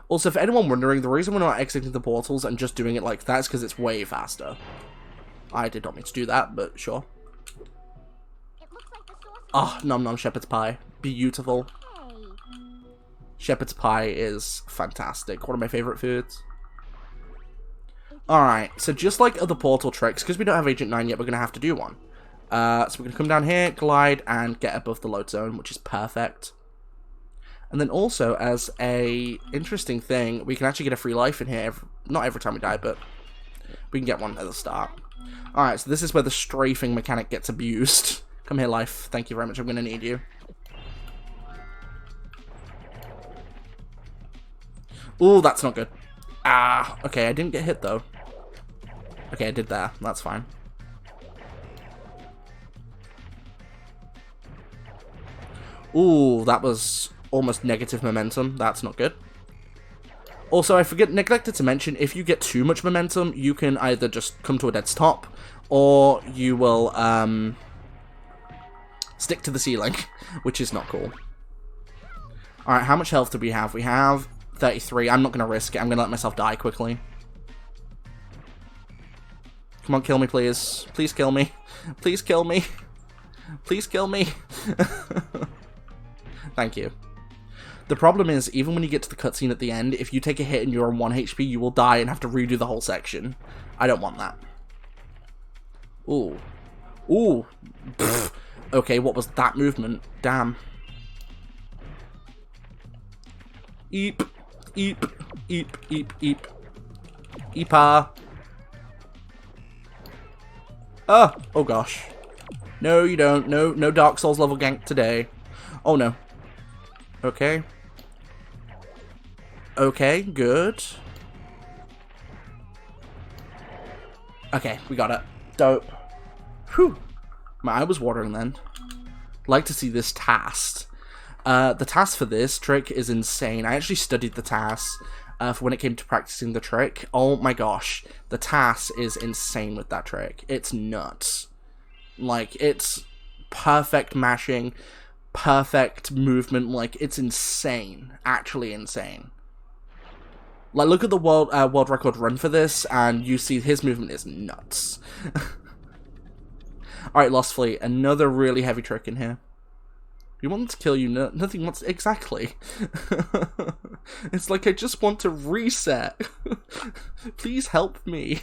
Also, for anyone wondering, the reason we're not exiting the portals and just doing it like that is because it's way faster. I did not mean to do that, but sure. Ah, oh, nom nom shepherd's pie. Beautiful. Shepherd's pie is fantastic. One of my favorite foods. Alright, so just like other portal tricks, because we don't have Agent 9 yet, we're going to have to do one. So we're going to come down here, glide, and get above the load zone, which is perfect. And then also, as a interesting thing, we can actually get a free life in here. Not every time we die, but we can get one at the start. Alright, so this is where the strafing mechanic gets abused. Come here, life. Thank you very much. I'm going to need you. Ooh, that's not good. Ah, okay, I didn't get hit, though. Okay, I did there. That's fine. Ooh, that was almost negative momentum. That's not good. Also, I neglected to mention, if you get too much momentum, you can either just come to a dead stop, or you will stick to the ceiling, which is not cool. Alright, how much health do we have? We have 33. I'm not going to risk it. I'm going to let myself die quickly. Come on, kill me, please. Please kill me. Please kill me. Please kill me. Thank you. The problem is, even when you get to the cutscene at the end, if you take a hit and you're on 1 HP, you will die and have to redo the whole section. I don't want that. Ooh. Ooh. Pfft. Okay, what was that movement? Damn. Eep. Eep. Eep. Eep. Eep. Eepa. Oh gosh. No, you don't. No Dark Souls level gank today. Oh no. Okay. Okay, good. Okay, we got it. Dope. Whew. My eye was watering then. Like to see this task. The task for this trick is insane. I actually studied the task for when it came to practicing the trick. Oh my gosh. The task is insane with that trick. It's nuts. Like, it's perfect mashing, perfect movement. Like, it's insane. Actually insane. Like, look at the world record run for this, and you see his movement is nuts. Alright, Lost Fleet, another really heavy trick in here. You want them to kill you, nothing wants... Exactly. It's like, I just want to reset. Please help me.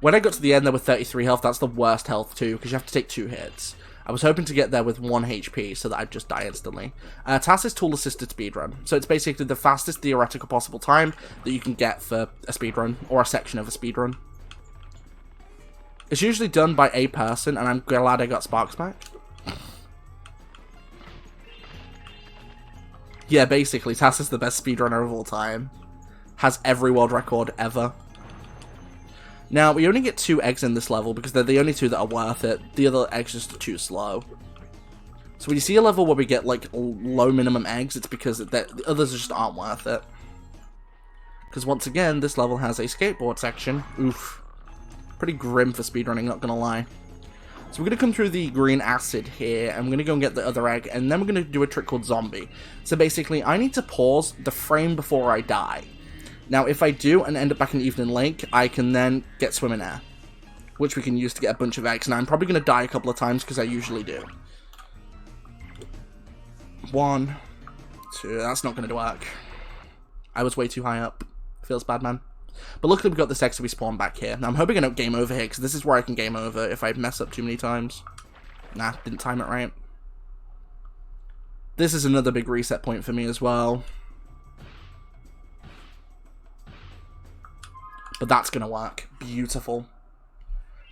When I got to the end there with 33 health, that's the worst health too, because you have to take 2 hits. I was hoping to get there with 1 HP, so that I'd just die instantly. TAS is tool-assisted speedrun, so it's basically the fastest theoretical possible time that you can get for a speedrun, or a section of a speedrun. It's usually done by a person, and I'm glad I got Sparks back. Yeah, basically, TAS is the best speedrunner of all time. Has every world record ever. Now, we only get 2 eggs in this level because they're the only 2 that are worth it. The other eggs are just too slow. So when you see a level where we get, like, low minimum eggs, it's because the others just aren't worth it. Because once again, this level has a skateboard section. Oof. Pretty grim for speedrunning, not gonna lie. So we're gonna come through the green acid here, and we're gonna go and get the other egg, and then we're gonna do a trick called zombie. So basically, I need to pause the frame before I die. Now, if I do and end up back in the Evening Lake, I can then get Swim in Air, which we can use to get a bunch of eggs. And I'm probably going to die a couple of times because I usually do. 1, 2, that's not going to work. I was way too high up. Feels bad, man. But luckily we got this egg, so we spawn back here. Now, I'm hoping I don't game over here, because this is where I can game over if I mess up too many times. Nah, didn't time it right. This is another big reset point for me as well. But that's gonna work. Beautiful.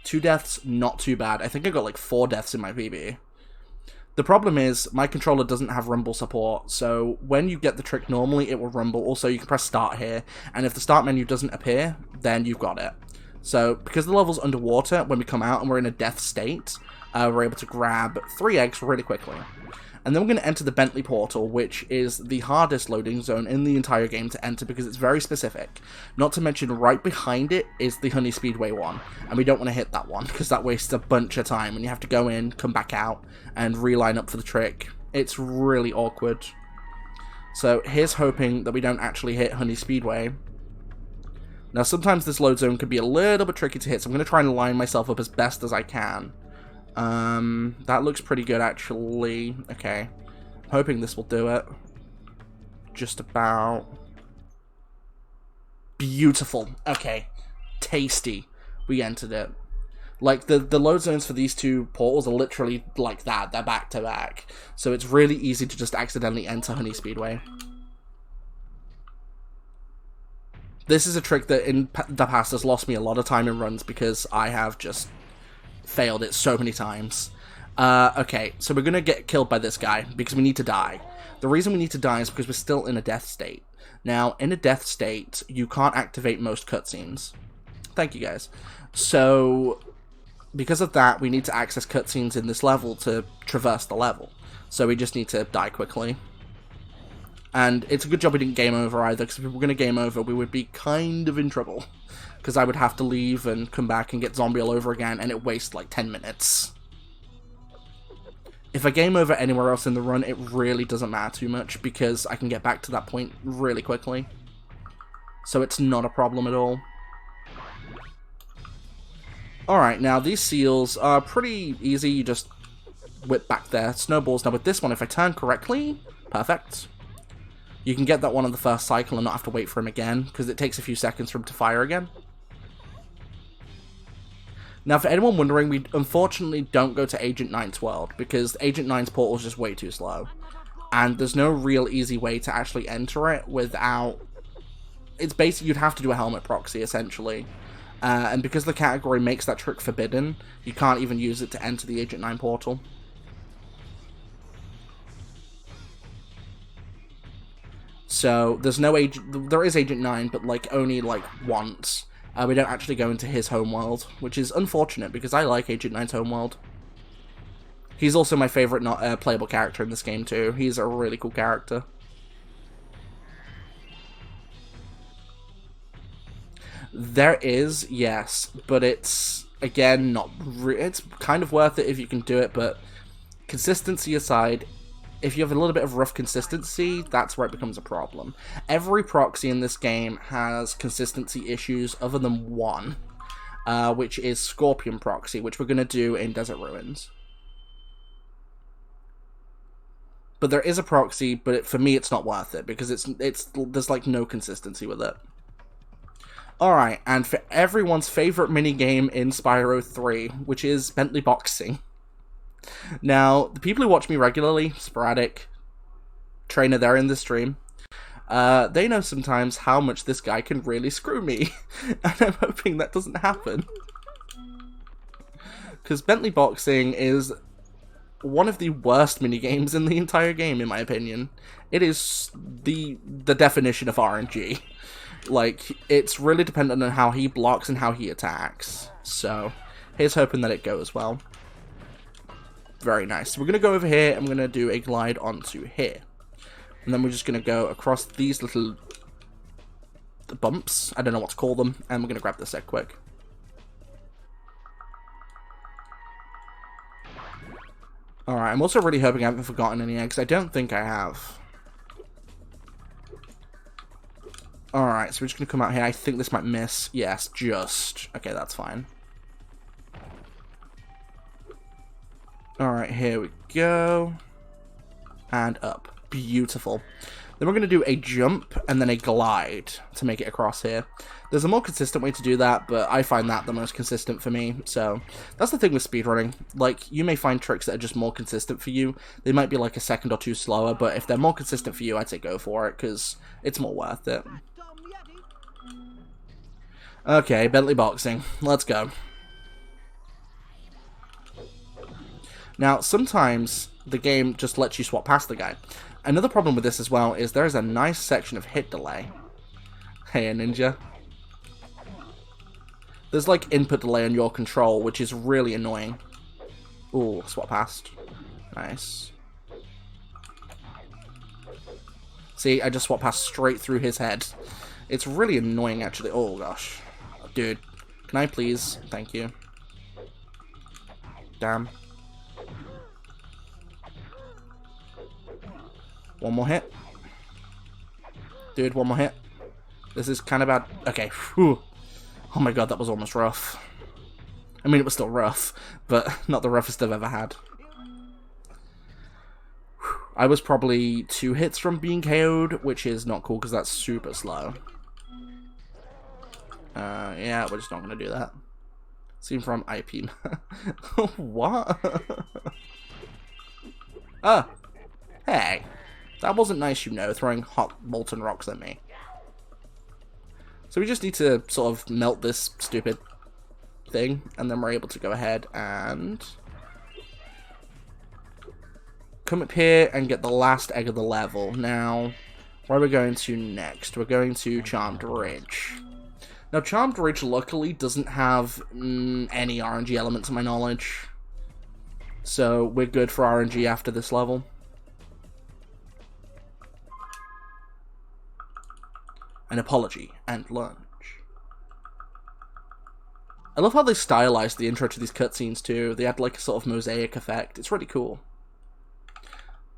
2 deaths, not too bad. I think I got like 4 deaths in my PB. The problem is, my controller doesn't have rumble support, so when you get the trick normally, it will rumble. Also, you can press start here, and if the start menu doesn't appear, then you've got it. So, because the level's underwater, when we come out and we're in a death state, we're able to grab 3 eggs really quickly. And then we're going to enter the Bentley portal, which is the hardest loading zone in the entire game to enter because it's very specific. Not to mention, right behind it is the Honey Speedway one, and we don't want to hit that one because that wastes a bunch of time, and you have to go in, come back out, and reline up for the trick. It's really awkward. So here's hoping that we don't actually hit Honey Speedway. Now, sometimes this load zone can be a little bit tricky to hit, so I'm going to try and line myself up as best as I can. That looks pretty good, actually. Okay. I'm hoping this will do it. Just about. Beautiful. Okay. Tasty. We entered it. Like, the load zones for these 2 portals are literally like that. They're back to back. So it's really easy to just accidentally enter Honey Speedway. This is a trick that in the past has lost me a lot of time in runs because I have just failed it so many times. Okay, so we're gonna get killed by this guy because we need to die. The reason we need to die is because we're still in a death state. Now, in a death state, you can't activate most cutscenes. Thank you, guys. So, because of that, we need to access cutscenes in this level to traverse the level. So we just need to die quickly. And it's a good job we didn't game over either, because if we were going to game over, we would be kind of in trouble. Because I would have to leave and come back and get zombie all over again, and it wastes like 10 minutes. If I game over anywhere else in the run, it really doesn't matter too much, because I can get back to that point really quickly. So it's not a problem at all. Alright, now these seals are pretty easy, you just whip back there. Snowballs. Now with this one, if I turn correctly, perfect. You can get that one on the first cycle and not have to wait for him again, because it takes a few seconds for him to fire again. Now, for anyone wondering, we unfortunately don't go to Agent 9's world, because Agent 9's portal is just way too slow. And there's no real easy way to actually enter it without... It's basically, you'd have to do a helmet proxy, essentially. And because the category makes that trick forbidden, you can't even use it to enter the Agent 9 portal. So there's no there is Agent 9, but like only like once. We don't actually go into his homeworld, which is unfortunate because I like Agent 9's homeworld. He's also my favorite not playable character in this game too. He's a really cool character. There is, yes, but it's again not. It's kind of worth it if you can do it, but consistency aside, if you have a little bit of rough consistency, that's where it becomes a problem. Every proxy in this game has consistency issues other than one, which is Scorpion Proxy, which we're going to do in Desert Ruins. But there is a proxy, but for me it's not worth it, because there's like no consistency with it. Alright, and for everyone's favourite minigame in Spyro 3, which is Bentley Boxing. Now, the people who watch me regularly, sporadic, trainer there in the stream, they know sometimes how much this guy can really screw me. And I'm hoping that doesn't happen. Because Bentley Boxing is one of the worst minigames in the entire game, in my opinion. It is the definition of RNG. Like, it's really dependent on how he blocks and how he attacks. So, here's hoping that it goes well. Very nice. So we're going to go over here, and we're going to do a glide onto here. And then we're just going to go across these little bumps. I don't know what to call them. And we're going to grab this egg quick. Alright, I'm also really hoping I haven't forgotten any eggs. I don't think I have. Alright, so we're just going to come out here. I think this might miss. Yes, just. Okay, that's fine. Alright, here we go. And up. Beautiful. Then we're going to do a jump and then a glide to make it across here. There's a more consistent way to do that, but I find that the most consistent for me. So, that's the thing with speedrunning. Like, you may find tricks that are just more consistent for you. They might be like a second or two slower, but if they're more consistent for you, I'd say go for it, because it's more worth it. Okay, Bentley Boxing. Let's go. Now, sometimes the game just lets you swap past the guy. Another problem with this as well is there is a nice section of hit delay. Hey, ninja. There's like input delay on your control, which is really annoying. Ooh, swap past. Nice. See, I just swapped past straight through his head. It's really annoying, actually. Oh, gosh. Dude, can I please? Thank you. Damn. One more hit. Dude, one more hit. This is kind of bad. Okay. Whew. Oh my god, that was almost rough. I mean, it was still rough, but not the roughest I've ever had. Whew. I was probably 2 hits from being KO'd, which is not cool because that's super slow. Yeah, we're just not going to do that. Seen from IP. What? Ah! Hey! That wasn't nice, you know, throwing hot molten rocks at me. So we just need to sort of melt this stupid thing, and then we're able to go ahead and come up here and get the last egg of the level. Now, where are we going to next? We're going to Charmed Ridge. Now, Charmed Ridge, luckily, doesn't have any RNG elements, to my knowledge. So, we're good for RNG after this level. An apology and lunch. I love how they stylized the intro to these cutscenes, too. They had, like, a sort of mosaic effect. It's really cool.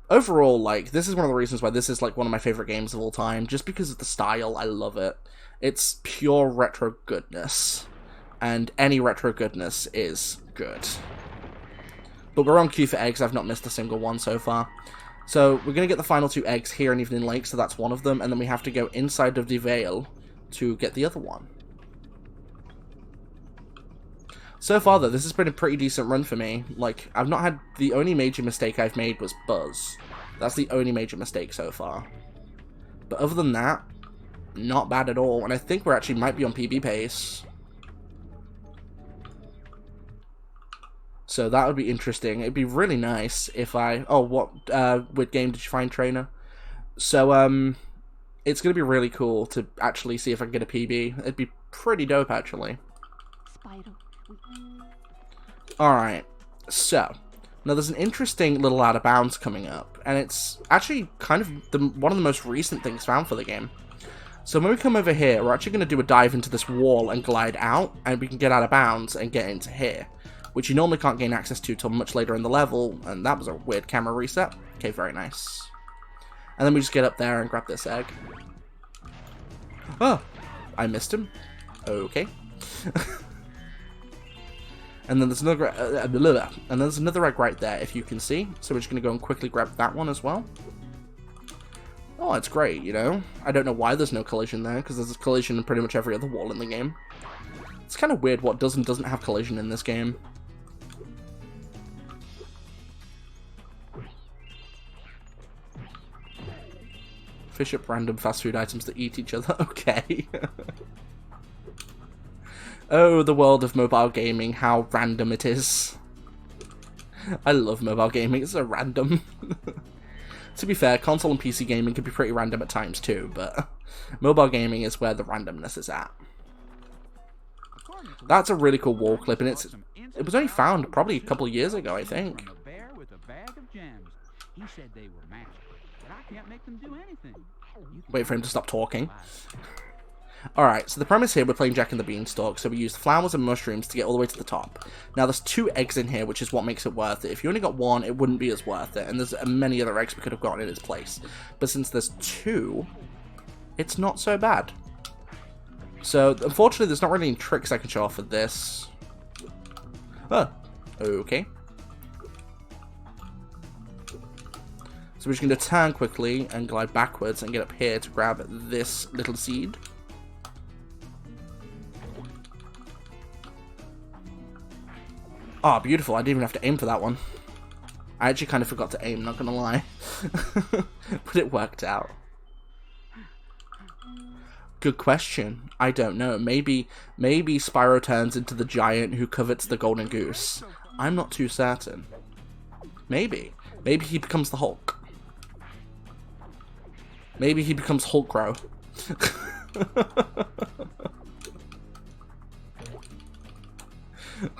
Overall, like, this is one of the reasons why this is, like, one of my favorite games of all time. Just because of the style, I love it. It's pure retro goodness. And any retro goodness is good. But we're on queue for eggs. I've not missed a single one so far. So, we're going to get the final 2 eggs here in Evening Lake, so that's one of them. And then we have to go inside of the Vale to get the other one. So far, though, this has been a pretty decent run for me. Like, I've not had... The only major mistake I've made was Buzz. That's the only major mistake so far. But other than that, not bad at all. And I think we're actually might be on PB pace. So that would be interesting. It'd be really nice if I... Oh, what weird game did you find, trainer? So, it's going to be really cool to actually see if I can get a PB. It'd be pretty dope, actually. Spyro. Alright, so... Now, there's an interesting little out of bounds coming up, and it's actually kind of one of the most recent things found for the game. So when we come over here, we're actually going to do a dive into this wall and glide out, and we can get out of bounds and get into here, which you normally can't gain access to till much later in the level, and that was a weird camera reset. Okay, very nice. And then we just get up there and grab this egg. Oh, I missed him. Okay. And then there's another, egg right there, if you can see. So we're just going to go and quickly grab that one as well. Oh, it's great, you know? I don't know why there's no collision there, because there's a collision in pretty much every other wall in the game. It's kind of weird what does and doesn't have collision in this game. Fish up random fast food items that eat each other. Okay. Oh, the world of mobile gaming, how random it is. I love mobile gaming, it's so random. To be fair, console and PC gaming can be pretty random at times too, but mobile gaming is where the randomness is at. That's a really cool wall clip, and it was only found probably a couple of years ago, I think. Wait for him to stop talking. Alright, so the premise here, we're playing Jack and the Beanstalk, so we use flowers and mushrooms to get all the way to the top. Now, there's 2 eggs in here, which is what makes it worth it. If you only got 1, it wouldn't be as worth it, and there's many other eggs we could have gotten in its place. But since there's 2, it's not so bad. So, unfortunately, there's not really any tricks I can show off for this. Oh, okay. So we're just going to turn quickly and glide backwards and get up here to grab this little seed. Oh, beautiful. I didn't even have to aim for that one. I actually kind of forgot to aim, not gonna lie. But it worked out. Good question. I don't know. Maybe Spyro turns into the giant who covets the golden goose. I'm not too certain. Maybe. Maybe he becomes the Hulk. Maybe he becomes Hulkro.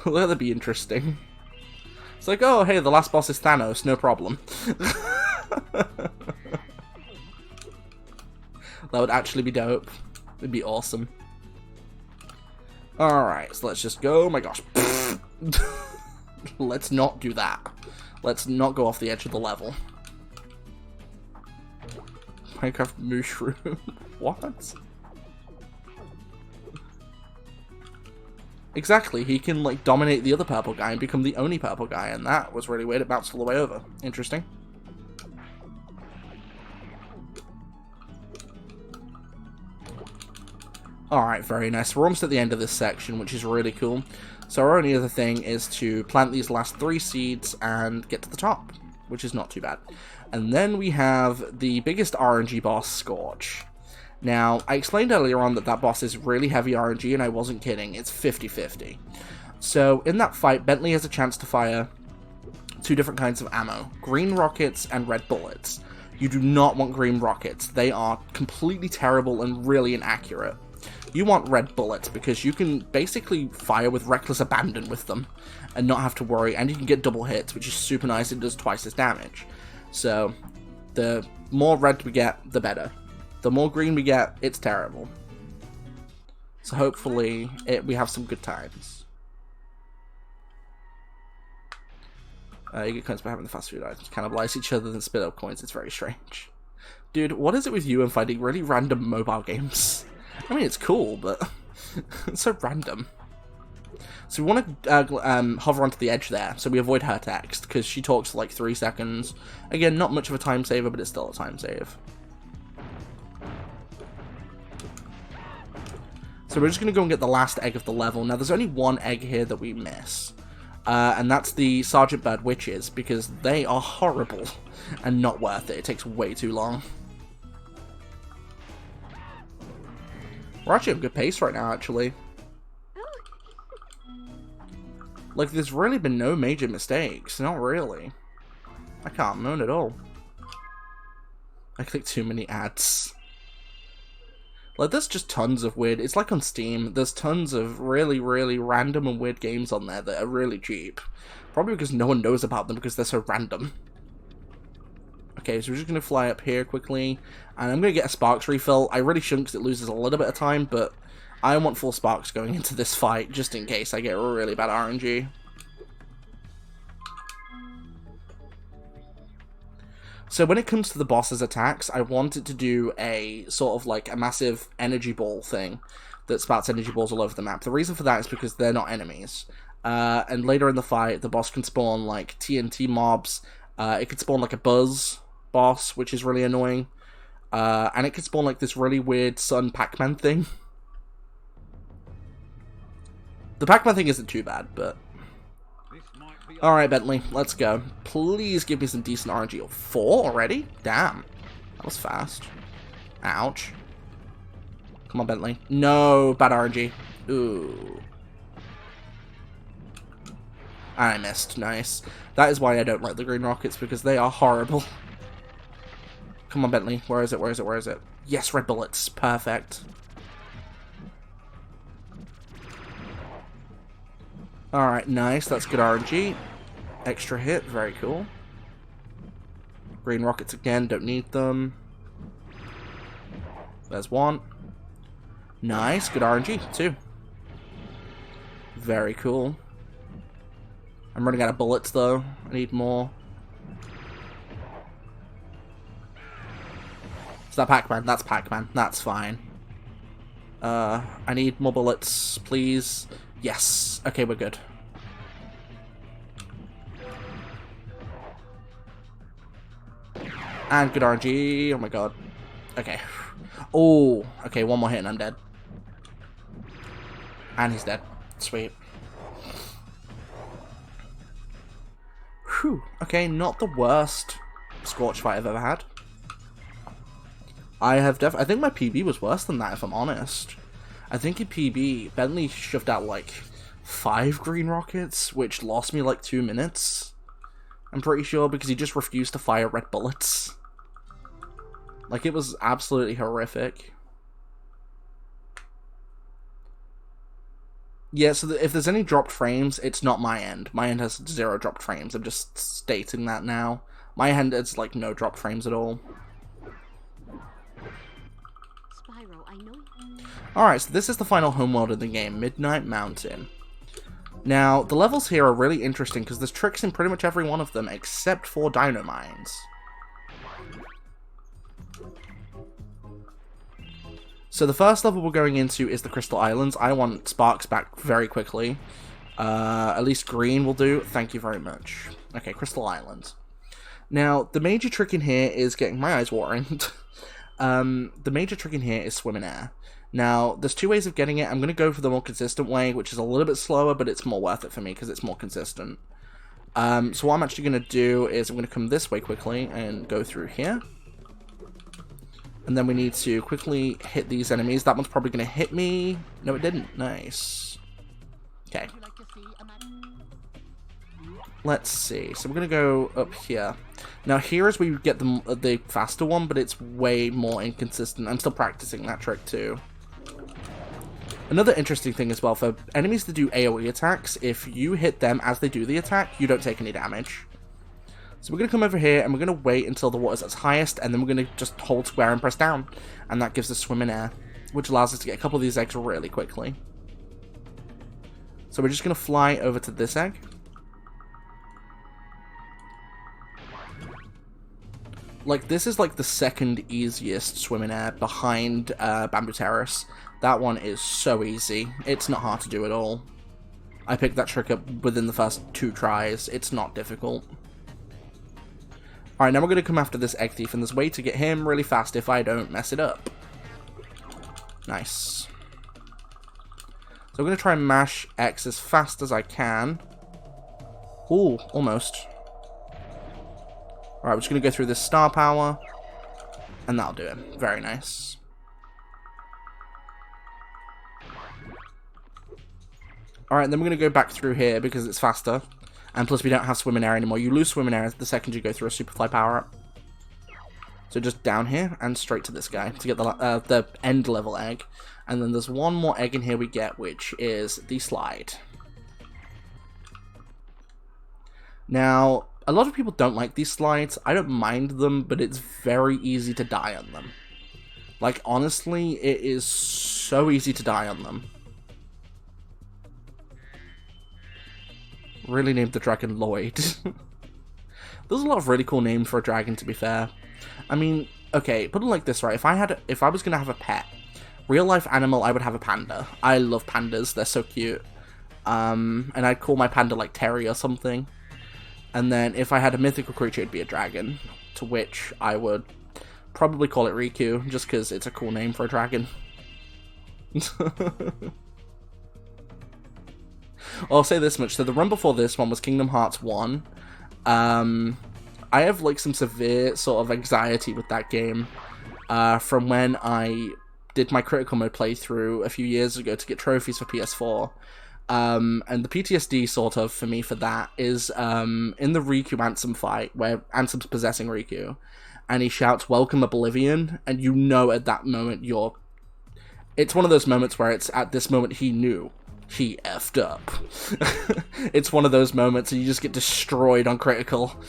That'd be interesting. It's like, oh, hey, the last boss is Thanos, no problem. That would actually be dope. It'd be awesome. Alright, so let's just go. Oh my gosh. Let's not do that. Let's not go off the edge of the level. Minecraft mushroom. What? Exactly, he can, like, dominate the other purple guy and become the only purple guy, and that was really weird. It bounced all the way over. Interesting. Alright, very nice. We're almost at the end of this section, which is really cool. So our only other thing is to plant these last 3 seeds and get to the top, which is not too bad. And then we have the biggest RNG boss, Scorch. Now, I explained earlier on that boss is really heavy RNG, and I wasn't kidding. It's 50-50. So, in that fight, Bentley has a chance to fire 2 different kinds of ammo. Green rockets and red bullets. You do not want green rockets. They are completely terrible and really inaccurate. You want red bullets, because you can basically fire with reckless abandon with them, and not have to worry, and you can get double hits, which is super nice. It does twice as damage. So, the more red we get, the better. The more green we get, it's terrible. So hopefully we have some good times. You get coins by having the fast food items cannibalize each other and spit out coins. It's very strange. Dude, what is it with you and finding really random mobile games? I mean, it's cool, but it's so random. So we want to hover onto the edge there, so we avoid her text, because she talks for like 3 seconds. Again, not much of a time saver, but it's still a time save. So we're just going to go and get the last egg of the level. Now, there's only 1 egg here that we miss. And that's the Sergeant Bird Witches, because they are horrible and not worth it. It takes way too long. We're actually at a good pace right now, actually. Like, there's really been no major mistakes. Not really. I can't moan at all. I clicked too many ads. Like, there's just tons of weird... It's like on Steam. There's tons of really, really random and weird games on there that are really cheap. Probably because no one knows about them because they're so random. Okay, so we're just going to fly up here quickly. And I'm going to get a Sparks refill. I really shouldn't because it loses a little bit of time, but I want full Sparks going into this fight just in case I get really bad RNG. So when it comes to the boss's attacks, I want it to do a sort of like a massive energy ball thing that spouts energy balls all over the map. The reason for that is because they're not enemies. And later in the fight, the boss can spawn like TNT mobs. It could spawn like a buzz boss, which is really annoying. And it could spawn like this really weird sun Pac-Man thing. The Pac-Man thing isn't too bad, but... Alright, Bentley, let's go. Please give me some decent RNG. Oh, 4 already? Damn. That was fast. Ouch. Come on, Bentley. No, bad RNG. Ooh. I missed. Nice. That is why I don't like the green rockets, because they are horrible. Come on, Bentley. Where is it? Where is it? Where is it? Yes, red bullets. Perfect. Alright, nice. That's good RNG. Extra hit. Very cool. Green rockets again. Don't need them. There's one. Nice. Good RNG. 2. Very cool. I'm running out of bullets, though. I need more. Is that Pac-Man? That's Pac-Man. That's fine. I need more bullets, please. Yes. Okay, we're good. And good RNG. Oh my god. Okay. Oh. Okay, one more hit and I'm dead. And he's dead. Sweet. Whew. Okay, not the worst Scorch fight I've ever had. I think my PB was worse than that, if I'm honest. I think in PB, Bentley shoved out like 5 green rockets, which lost me like 2 minutes. I'm pretty sure, because he just refused to fire red bullets. Like, it was absolutely horrific. Yeah, so if there's any dropped frames, it's not my end. My end has 0 dropped frames. I'm just stating that now. My end has, like, no dropped frames at all. Spyro, I know. Alright, so this is the final homeworld in the game, Midnight Mountain. Now, the levels here are really interesting because there's tricks in pretty much every one of them except for dino mines. So the first level we're going into is the Crystal Islands. I want Sparks back very quickly. At least green will do. Thank you very much. Okay, Crystal Islands. Now, the major trick in here is getting my eyes watering. The major trick in here is swim in air. Now, there's 2 ways of getting it. I'm going to go for the more consistent way, which is a little bit slower, but it's more worth it for me because it's more consistent. So what I'm actually going to do is I'm going to come this way quickly and go through here. And then we need to quickly hit these enemies. That one's probably going to hit me. No, it didn't. Nice. Okay. Let's see. So we're going to go up here. Now, here is where you get the faster one, but it's way more inconsistent. I'm still practicing that trick, too. Another interesting thing as well, for enemies that do AoE attacks, if you hit them as they do the attack, you don't take any damage. So we're going to come over here, and we're going to wait until the water's at its highest, and then we're going to just hold square and press down. And that gives us swim in air, which allows us to get a couple of these eggs really quickly. So we're just going to fly over to this egg. Like, this is like the second easiest swim in air behind Bamboo Terrace. That one is so easy. It's not hard to do at all. I picked that trick up within the first 2 tries. It's not difficult. Alright, now we're going to come after this egg thief, and there's a way to get him really fast if I don't mess it up. Nice. So I'm going to try and mash X as fast as I can. Ooh, almost. Alright, we're just going to go through this star power, and that'll do it. Very nice. Alright, then we're going to go back through here because it's faster. And plus we don't have swim in air anymore. You lose swim in air the second you go through a Superfly power-up. So just down here and straight to this guy to get the end level egg. And then there's one more egg in here we get, which is the slide. Now, a lot of people don't like these slides. I don't mind them, but it's very easy to die on them. Like, honestly, it is so easy to die on them. Really named the dragon Lloyd. There's a lot of really cool names for a dragon, to be fair. I mean, okay, put it like this, right? If I was gonna have a pet, real life animal, I would have a panda. I love pandas; they're so cute. And I'd call my panda like Terry or something. And then if I had a mythical creature, it'd be a dragon, to which I would probably call it Riku, just because it's a cool name for a dragon. I'll say this much, so the run before this one was Kingdom Hearts 1. I have like some severe sort of anxiety with that game from when I did my critical mode playthrough a few years ago to get trophies for PS4. And the PTSD sort of for me for that is in the Riku Ansem fight where Ansem's possessing Riku and he shouts "Welcome Oblivion," and you know at that moment it's one of those moments where it's at this moment he knew he effed up. It's one of those moments and you just get destroyed on critical.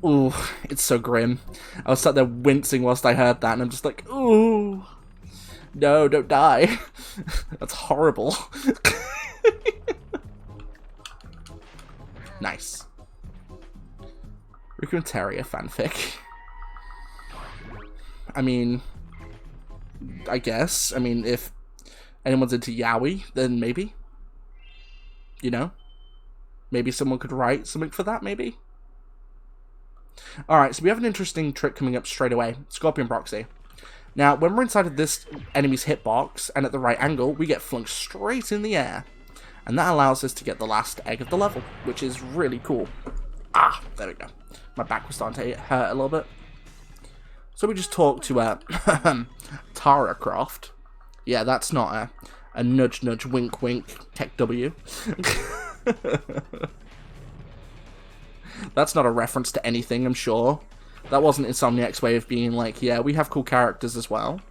Ooh, it's so grim. I was sat there wincing whilst I heard that and I'm just like, ooh, no, don't die. That's horrible. Nice. Riku and Terry fanfic. I mean, I guess. I mean, if anyone's into yaoi, then maybe. You know? Maybe someone could write something for that, maybe? Alright, so we have an interesting trick coming up straight away. Scorpion Proxy. Now, when we're inside of this enemy's hitbox, and at the right angle, we get flung straight in the air. And that allows us to get the last egg of the level, which is really cool. Ah, there we go. My back was starting to hurt a little bit. So we just talked to Tara Croft. Yeah, that's not a nudge nudge wink wink tech W. That's not a reference to anything, I'm sure. That wasn't Insomniac's way of being like, yeah, we have cool characters as well.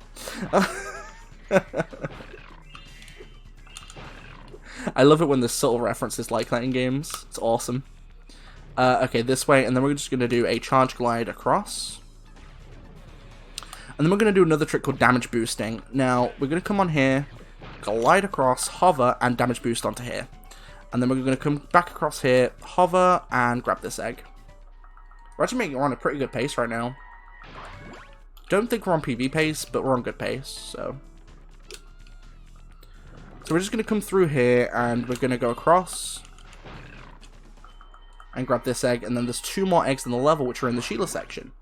I love it when there's subtle references like that in games. It's awesome. Okay, this way, and then we're just going to do a charge glide across. And then we're going to do another trick called damage boosting. Now, we're going to come on here, glide across, hover, and damage boost onto here. And then we're going to come back across here, hover, and grab this egg. We're actually making it on a pretty good pace right now. Don't think we're on PB pace, but we're on good pace, so we're just going to come through here, and we're going to go across and grab this egg, and then there's 2 more eggs in the level, which are in the Sheila section.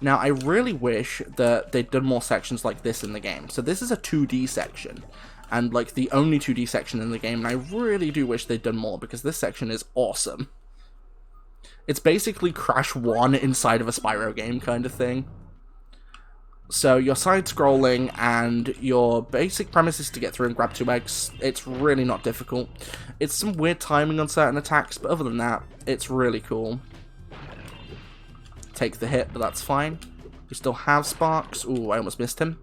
Now, I really wish that they'd done more sections like this in the game. So this is a 2D section, and like the only 2D section in the game, and I really do wish they'd done more, because this section is awesome. It's basically Crash 1 inside of a Spyro game kind of thing. So you're side-scrolling, and your basic premise is to get through and grab 2 eggs. It's really not difficult. It's some weird timing on certain attacks, but other than that, it's really cool. Take the hit, but that's fine. We still have sparks. Ooh, I almost missed him.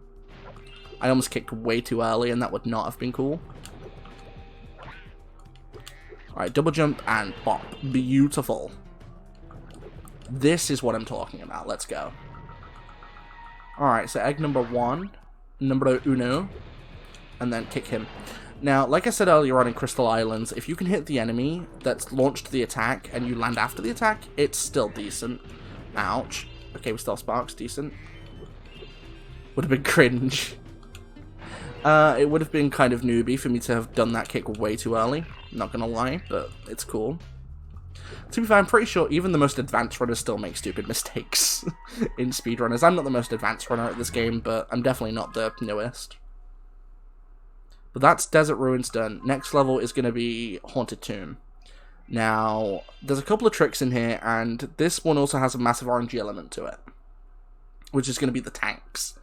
I almost kicked way too early, and that would not have been cool. Alright, double jump and bop. Beautiful. This is what I'm talking about. Let's go. Alright, so egg number 1, numero uno, and then kick him. Now, like I said earlier on in Crystal Islands, if you can hit the enemy that's launched the attack and you land after the attack, it's still decent. Ouch. Okay, we still have sparks, decent. Would have been cringe. It would have been kind of newbie for me to have done that kick way too early, not gonna lie, but it's cool. To be fair, I'm pretty sure even the most advanced runners still make stupid mistakes in speedrunners. I'm not the most advanced runner at this game, but I'm definitely not the newest. But that's Desert Ruins done. Next level is going to be Haunted Tomb. Now, there's a couple of tricks in here, and this one also has a massive RNG element to it, which is going to be the tanks.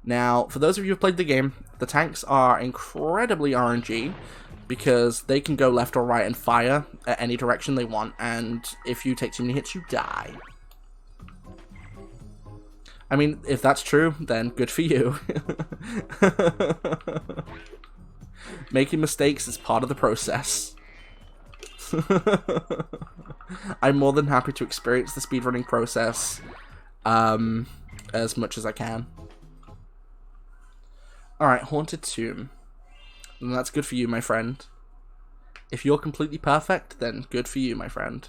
Now, for those of you who've played the game, the tanks are incredibly RNG, because they can go left or right and fire at any direction they want, and if you take too many hits, you die. I mean, if that's true, then good for you. Making mistakes is part of the process. I'm more than happy to experience the speedrunning process as much as I can. Alright, Haunted Tomb. And that's good for you, my friend. If you're completely perfect, then good for you, my friend.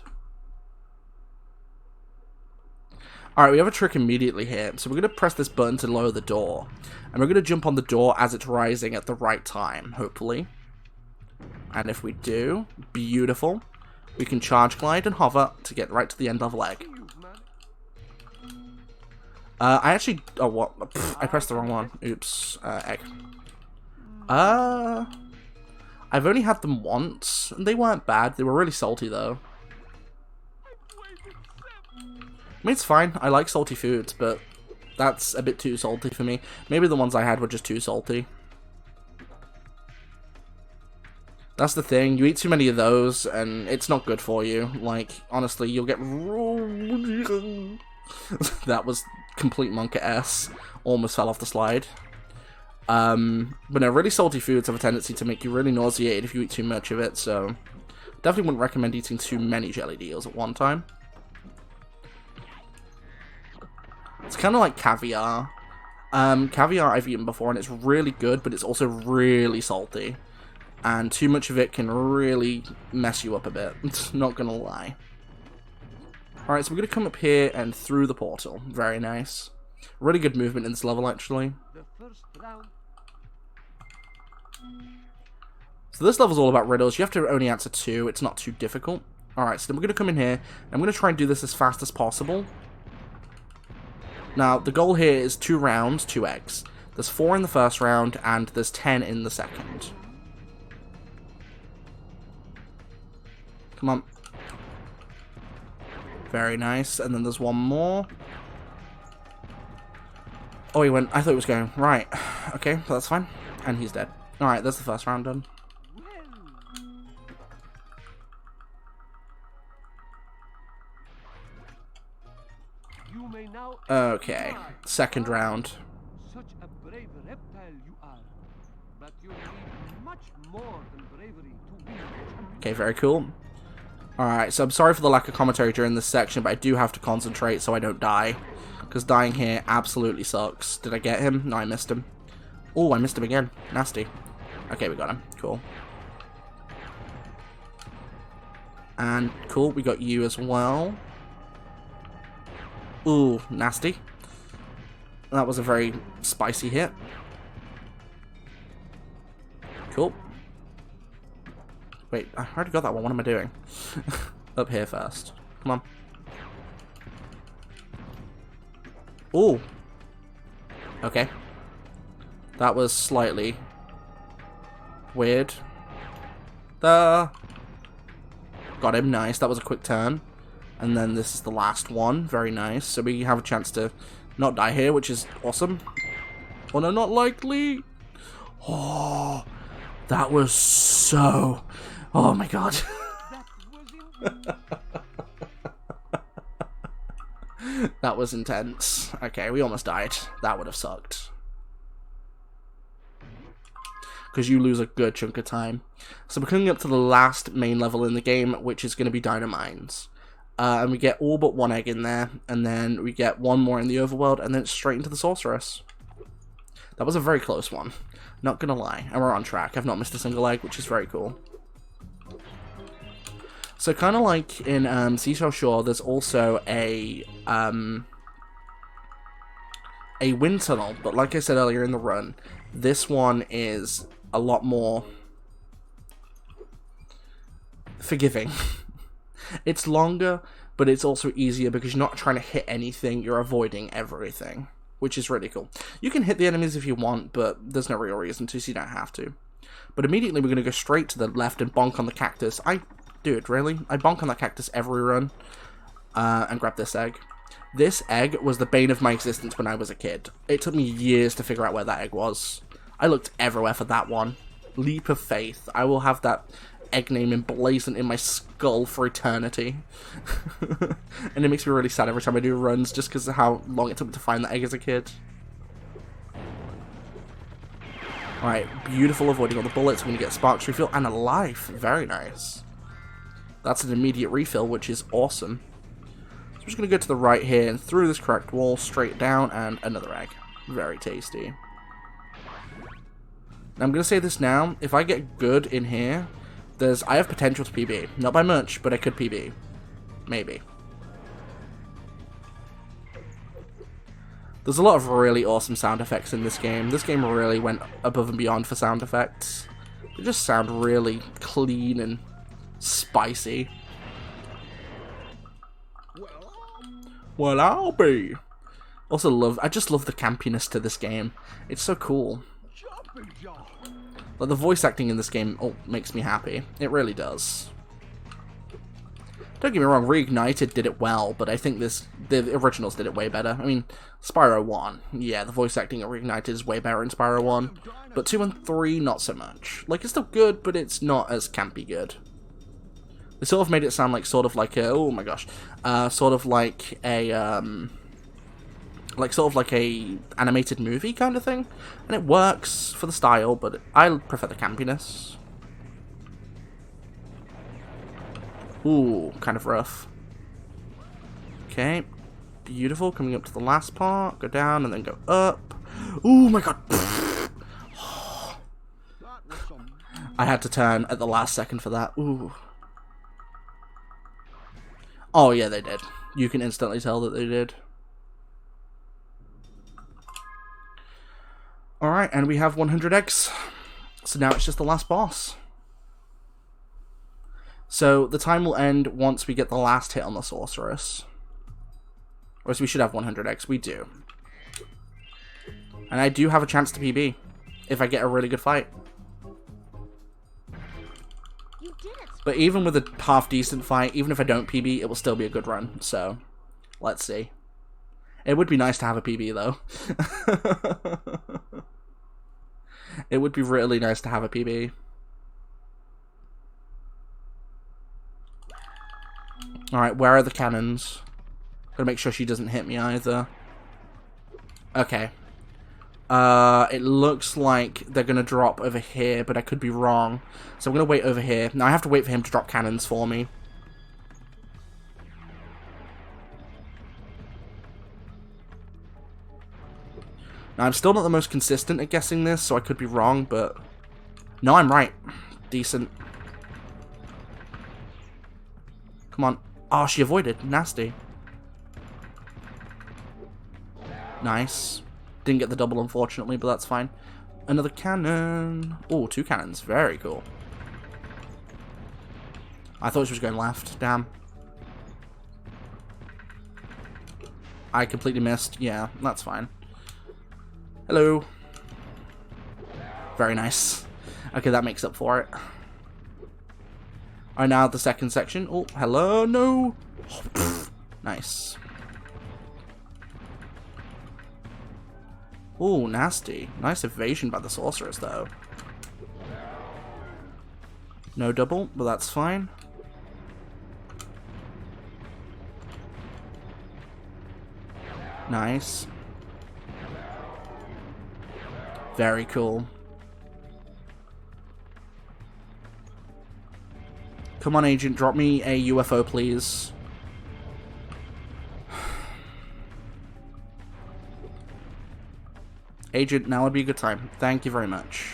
Alright, we have a trick immediately here. So we're going to press this button to lower the door. And we're going to jump on the door as it's rising at the right time, hopefully. And if we do, beautiful. We can charge glide and hover to get right to the end level egg. I actually... Oh, what? Pfft, I pressed the wrong one. Oops. Egg. I've only had them once, and they weren't bad. They were really salty, though. I mean, it's fine. I like salty foods, but that's a bit too salty for me. Maybe the ones I had were just too salty. That's the thing. You eat too many of those, and it's not good for you. Like, honestly, you'll get... That was complete monk S. Almost fell off the slide. But no, really salty foods have a tendency to make you really nauseated if you eat too much of it, so... Definitely wouldn't recommend eating too many jelly deals at one time. It's kind of like caviar. Caviar I've eaten before, and it's really good, but it's also really salty. And too much of it can really mess you up a bit. Not gonna lie. Alright, so we're gonna come up here and through the portal. Very nice. Really good movement in this level, actually. So this level's all about riddles. You have to only answer 2. It's not too difficult. Alright, so then we're gonna come in here. I'm gonna try and do this as fast as possible. Now, the goal here is 2 rounds, 2 eggs. There's 4 in the first round, and there's 10 in the second. Come on. Very nice. And then there's one more. Oh, he went. I thought he was going. Right. Okay, that's fine. And he's dead. Alright, that's the first round done. Okay, second round. Such a brave reptile you are, but you need much more than bravery to win. Okay, very cool. Alright, so I'm sorry for the lack of commentary during this section, but I do have to concentrate so I don't die. Because dying here absolutely sucks. Did I get him? No, I missed him. Oh, I missed him again. Nasty. Okay, we got him. Cool. And cool, we got you as well. Ooh, nasty. That was a very spicy hit. Cool. Wait, I already got that one. What am I doing? Up here first. Come on. Ooh. Okay. That was slightly weird. Got him. Nice. That was a quick turn. And then this is the last one. Very nice. So we have a chance to not die here, which is awesome. Oh no, not likely. Oh, that was so... Oh my god. That was intense. Okay, we almost died. That would have sucked. Because you lose a good chunk of time. So we're coming up to the last main level in the game, which is going to be Dynamines. And we get all but 1 egg in there, and then we get 1 more in the overworld, and then it's straight into the sorceress. That was a very close one. Not gonna lie. And we're on track. I've not missed a single egg, which is very cool. So kind of like in Seashell Shore, there's also a wind tunnel, but like I said earlier in the run, this one is a lot more forgiving. It's longer, but it's also easier because you're not trying to hit anything, you're avoiding everything, which is really cool. You can hit the enemies if you want, but there's no real reason to, so you don't have to. But immediately we're going to go straight to the left and bonk on the cactus. Dude, really? I bonk on that cactus every run, and grab this egg. This egg was the bane of my existence when I was a kid. It took me years to figure out where that egg was. I looked everywhere for that one. Leap of faith. I will have that egg name emblazoned in my skull for eternity. And it makes me really sad every time I do runs, just because of how long it took me to find that egg as a kid. Alright, beautiful, avoiding all the bullets. We're going to get Sparks refill and a life. Very nice. That's an immediate refill, which is awesome. So I'm just going to go to the right here and through this cracked wall, straight down, and another egg. Very tasty. Now I'm going to say this now. If I get good in here, I have potential to PB. Not by much, but I could PB. Maybe. There's a lot of really awesome sound effects in this game. This game really went above and beyond for sound effects. They just sound really clean and spicy. Well, I'll be. Also I just love the campiness to this game. It's so cool. Like, the voice acting in this game makes me happy. It really does. Don't get me wrong, Reignited did it well, but I think the originals did it way better. I mean, Spyro 1, yeah, the voice acting at Reignited is way better in Spyro 1, but 2 and 3, not so much. Like, it's still good, but it's not as campy good. They sort of made it sound like sort of like a, oh my gosh, sort of like a animated movie kind of thing, and it works for the style, but I prefer the campiness. Ooh, kind of rough. Okay, beautiful. Coming up to the last part, go down and then go up. Oh my god! I had to turn at the last second for that. Ooh. Oh yeah, they did. You can instantly tell that they did. Alright, and we have 100 eggs. So now it's just the last boss. So the time will end once we get the last hit on the sorceress. Or else we should have 100 eggs. We do. And I do have a chance to PB. If I get a really good fight. You did it. But even with a half-decent fight, even if I don't PB, it will still be a good run. So, let's see. It would be nice to have a PB, though. It would be really nice to have a PB. Alright, where are the cannons? Gotta make sure she doesn't hit me either. Okay. It looks like they're gonna drop over here, but I could be wrong. So I'm gonna wait over here. Now I have to wait for him to drop cannons for me. Now I'm still not the most consistent at guessing this, so I could be wrong, but... No, I'm right. Decent. Come on. Oh, she avoided. Nasty. Nice. Didn't get the double, unfortunately, but that's fine. Another cannon. Oh, 2 cannons. Very cool. I thought she was going left. Damn. I completely missed. Yeah, that's fine. Hello. Very nice. Okay, that makes up for it. Alright, now the second section. Oh, hello, no. Oh, nice. Oh, nasty. Nice evasion by the sorceress, though. No double, but that's fine. Nice. Very cool. Come on, Agent, drop me a UFO, please. Agent, now would be a good time. Thank you very much.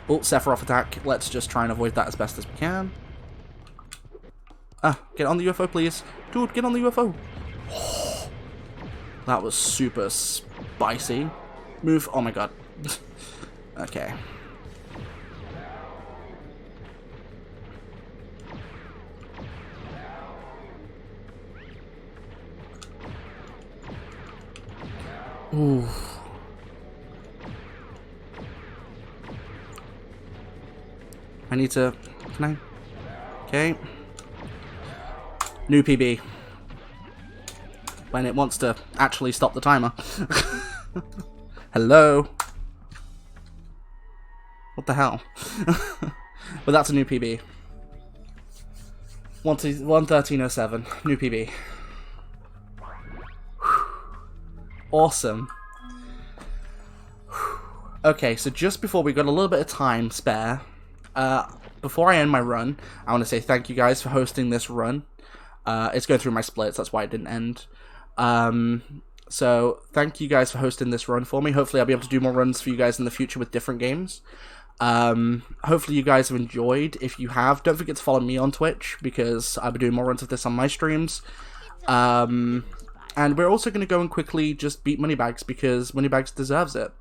Oh, Sephiroth attack. Let's just try and avoid that as best as we can. Ah, get on the UFO, please. Dude, get on the UFO. Oh, that was super spicy. Move. Oh my god. Okay. Ooh. I need to... Can I? Okay. New PB. When it wants to actually stop the timer. Hello. What the hell? But that's a new PB. 113.07. New PB. Awesome. Okay, so just before we got a little bit of time spare, before I end my run, I want to say thank you guys for hosting this run. It's going through my splits, that's why it didn't end. So thank you guys for hosting this run for me. Hopefully I'll be able to do more runs for you guys in the future with different games. Hopefully you guys have enjoyed. If you have, don't forget to follow me on Twitch, because I'll be doing more runs of this on my streams. And we're also going to go and quickly just beat Moneybags, because Moneybags deserves it.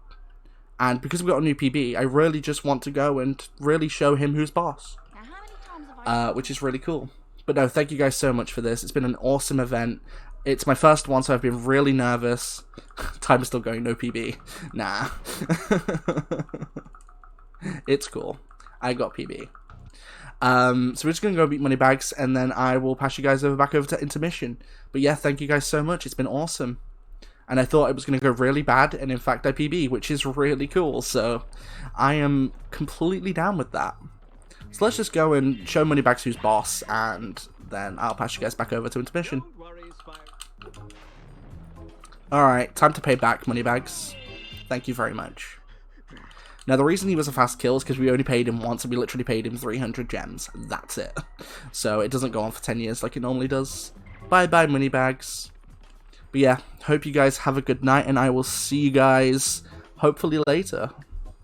And because we've got a new PB, I really just want to go and really show him who's boss. Which is really cool. But no, thank you guys so much for this. It's been an awesome event. It's my first one, so I've been really nervous. Time is still going, no PB. Nah. It's cool. I got PB. So we're just going to go beat Moneybags, and then I will pass you guys back over to intermission. But yeah, thank you guys so much. It's been awesome. And I thought it was going to go really bad, and in fact I PB, which is really cool. So I am completely down with that. So let's just go and show Moneybags who's boss, and then I'll pass you guys back over to intermission. Alright, time to pay back, Moneybags. Thank you very much. Now, the reason he was a fast kill is because we only paid him once, and we literally paid him 300 gems. That's it. So it doesn't go on for 10 years like it normally does. Bye-bye, Moneybags. But yeah, hope you guys have a good night, and I will see you guys hopefully later.